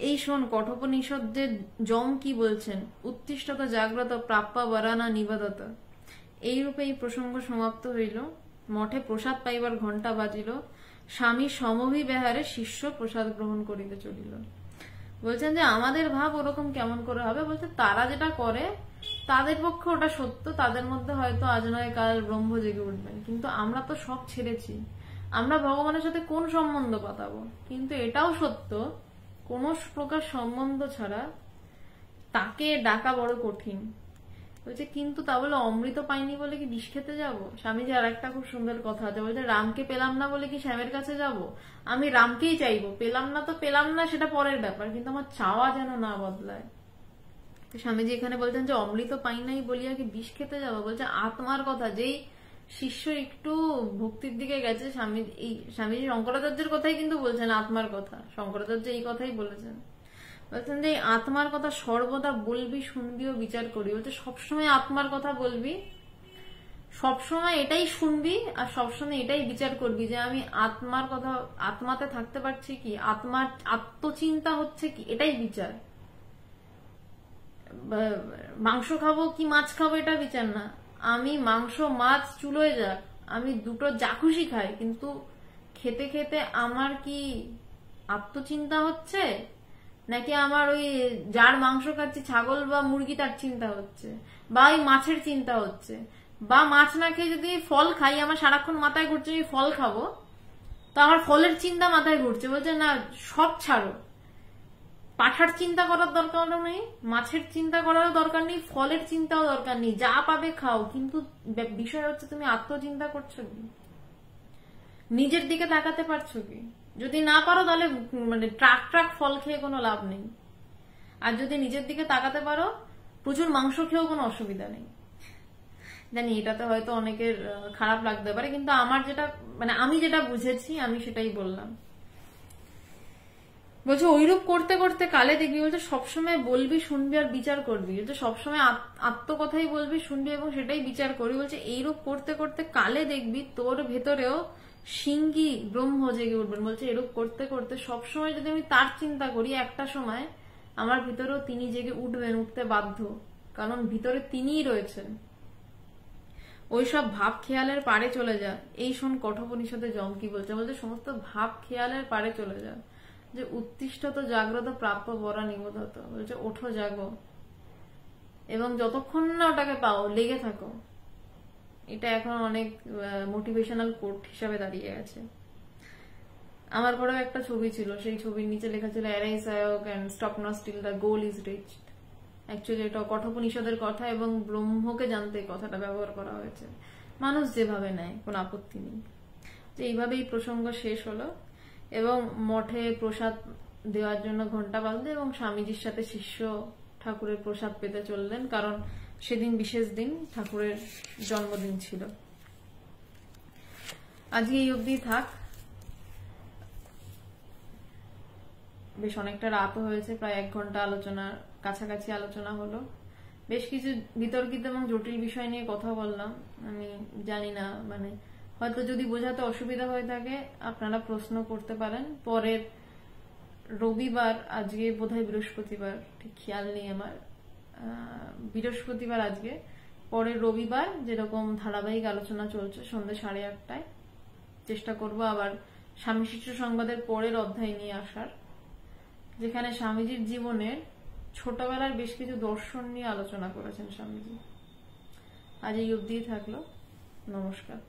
এই শোন কঠোপনিষদের যম কি বলছেন, উত্তিষ্ঠত জাগ্রত প্রাপ্যা বরানা নিবাদত। এইরূপে এই প্রসঙ্গ সমাপ্ত হইল। মঠে প্রসাদ পাইবার ঘণ্টা বাজিল, স্বামী সমভিবেহারে শিষ্য প্রসাদ গ্রহণ করিতে চলিল। বলছেন যে আমাদের ভাব ওরকম কেমন করে হবে? বলছে তারা যেটা করে তাদের পক্ষে ওটা সত্য, তাদের মধ্যে হয়তো আজ নয় কাল ব্রহ্ম জেগে উঠবেন, কিন্তু আমরা তো সব ছেড়েছি, আমরা ভগবানের সাথে কোন সম্বন্ধ পাতাবো? কিন্তু এটাও সত্য, কোন প্রকার সম্বন্ধ ছাড়া তাকে ডাকা বড় কঠিন। বলছে কিন্তু তা বলে অমৃত পাইনি বলে কি বিষ খেতে যাবো? স্বামীজি আর একটা খুব সুন্দর কথা আছে, বলছে রামকে পেলাম না বলে কি শ্যামের কাছে যাব? আমি রামকেই চাইবো, পেলাম না তো পেলাম না, সেটা পরের ব্যাপার, কিন্তু আমার চাওয়া যেন না বদলায়। স্বামীজি এখানে বলছেন যে অমৃত পাই নাই বলিয়া কি বিষ খেতে যাবো? বলছে আত্মার কথা। যেই শিষ্য একটু ভক্তির দিকে গেছে, স্বামীজি শঙ্করাচার্যের কথাই কিন্তু বলছেন, আত্মার কথা। শঙ্করাচার্য এই কথাই বলেছেন। বলছেন যে আত্মার কথা সর্বদা বলবি, শুনবি ও বিচার করবি। বলছে সবসময় আত্মার কথা বলবি, সবসময় এটাই শুনবি, আর সবসময় এটাই বিচার করবি যে আমি আত্মার কথা, আত্মাতে থাকতে পারছি কি, আত্মার আত্মচিন্তা হচ্ছে কি, এটাই বিচার। মাংস খাবো কি মাছ খাবো এটা বিচার না। আমি মাংস মাছ চুলোয় যাক, আমি দুটো যা খুশি খাই, কিন্তু খেতে খেতে আমার কি আত্মচিন্তা হচ্ছে, নাকি আমার ওই যার মাংস খাচ্ছি ছাগল বা মুরগি তার চিন্তা হচ্ছে, বা ওই মাছের চিন্তা হচ্ছে, বা মাছ না খেয়ে যদি ফল খাই, আমার সারাক্ষণ মাথায় ঘুরছে আমি ফল খাবো, তো আমার ফলের চিন্তা মাথায় ঘুরছে। বলছে না, সব ছাড়ো, পাঠার চিন্তা করার দরকারও নেই, মাছের চিন্তা করারও দরকার নেই, ফলের চিন্তাও দরকার নেই, যা পাবে খাও, কিন্তু বিষয় হচ্ছে তুমি আত্মচিন্তা করছো কি, নিজের দিকে তাকাতে পারছো কি? যদি না পারো তাহলে মানে ট্রাক ট্রাক ফল খেয়ে কোনো লাভ নেই, আর যদি নিজের দিকে তাকাতে পারো প্রচুর মাংস খেয়েও কোনো অসুবিধা নেই। জানি এটাতে হয়তো অনেকের খারাপ লাগতে পারে, কিন্তু আমার যেটা মানে আমি যেটা বুঝেছি আমি সেটাই বললাম। বলছে ওইরূপ করতে করতে কালে দেখবি, বলছে সবসময় বলবি, শুনবি আর বিচার করবি। বলছে সবসময় আত্মকথাই বলবি, শুনবি এবং সেটাই বিচার করবি। বলছে এইরূপ করতে করতে কালে দেখবি তোর ভেতরেও সিংহী ব্রহ্ম জেগে উঠবেন। বলছে এরূপ করতে করতে সবসময় যদি আমি তার চিন্তা করি, একটা সময় আমার ভিতরেও তিনি জেগে উঠবেন, উঠতে বাধ্য, কারণ ভিতরে তিনিই রয়েছেন। ওইসব ভাব খেয়ালের পারে চলে যা। এই শোন কঠোপনিষদে যম কি বলছে, বলছে সমস্ত ভাব খেয়ালের পারে চলে যা, যে উত্তিষ্ঠত জাগ্রত প্রাপ্য বরা নিবোধত, বলছে ওঠো জাগো এবং যতক্ষণ না ওটাকে পাও লেগে থাকো। এটা এখন অনেক মোটিভেশনাল কোট হিসাবে দাঁড়িয়ে গেছে। আমার পরেও একটা ছবি ছিল, সেই ছবির নিচে লেখা ছিল arise awake and stop not still the goal is reached. Actually এটা কঠোপনিষদের কথা এবং ব্রহ্মকে জানতে কথাটা ব্যবহার করা হয়েছে। মানুষ যেভাবে নেয় কোনো আপত্তি নেই। তো এইভাবেই প্রসঙ্গ শেষ হলো এবং মঠে প্রসাদ দেওয়ার জন্য ঘন্টা বাজলো এবং স্বামীজির সাথে শিষ্য ঠাকুরের প্রসাদ পেতে চললেন, কারণ সেদিন বিশেষ দিন, ঠাকুরের জন্মদিন ছিল। আজকে এই অবধি থাক, বেশ অনেকটা রাতও হয়েছে, প্রায় 1 ঘন্টা আলোচনার কাছাকাছি আলোচনা হলো। বেশ কিছু বিতর্কিত এবং জটিল বিষয় নিয়ে কথা বললাম। আমি জানি না, মানে হয়তো যদি বোঝাতে অসুবিধা হয়ে থাকে আপনারা প্রশ্ন করতে পারেন। পরের রবিবার, আজকে বোধহয় বৃহস্পতিবার, ঠিক খেয়াল নেই আমার, বৃহস্পতিবার আজকে, পরের রবিবার যেরকম ধারাবাহিক আলোচনা চলছে সন্ধ্যে 8:30টায় চেষ্টা করব আবার স্বামী শিষ্য সংবাদের পরের অধ্যায় নিয়ে আসার, যেখানে স্বামীজির জীবনের ছোটবেলার বেশ কিছু দর্শন নিয়ে আলোচনা করেছেন স্বামীজি। আজ এই অবধি থাকলো, নমস্কার।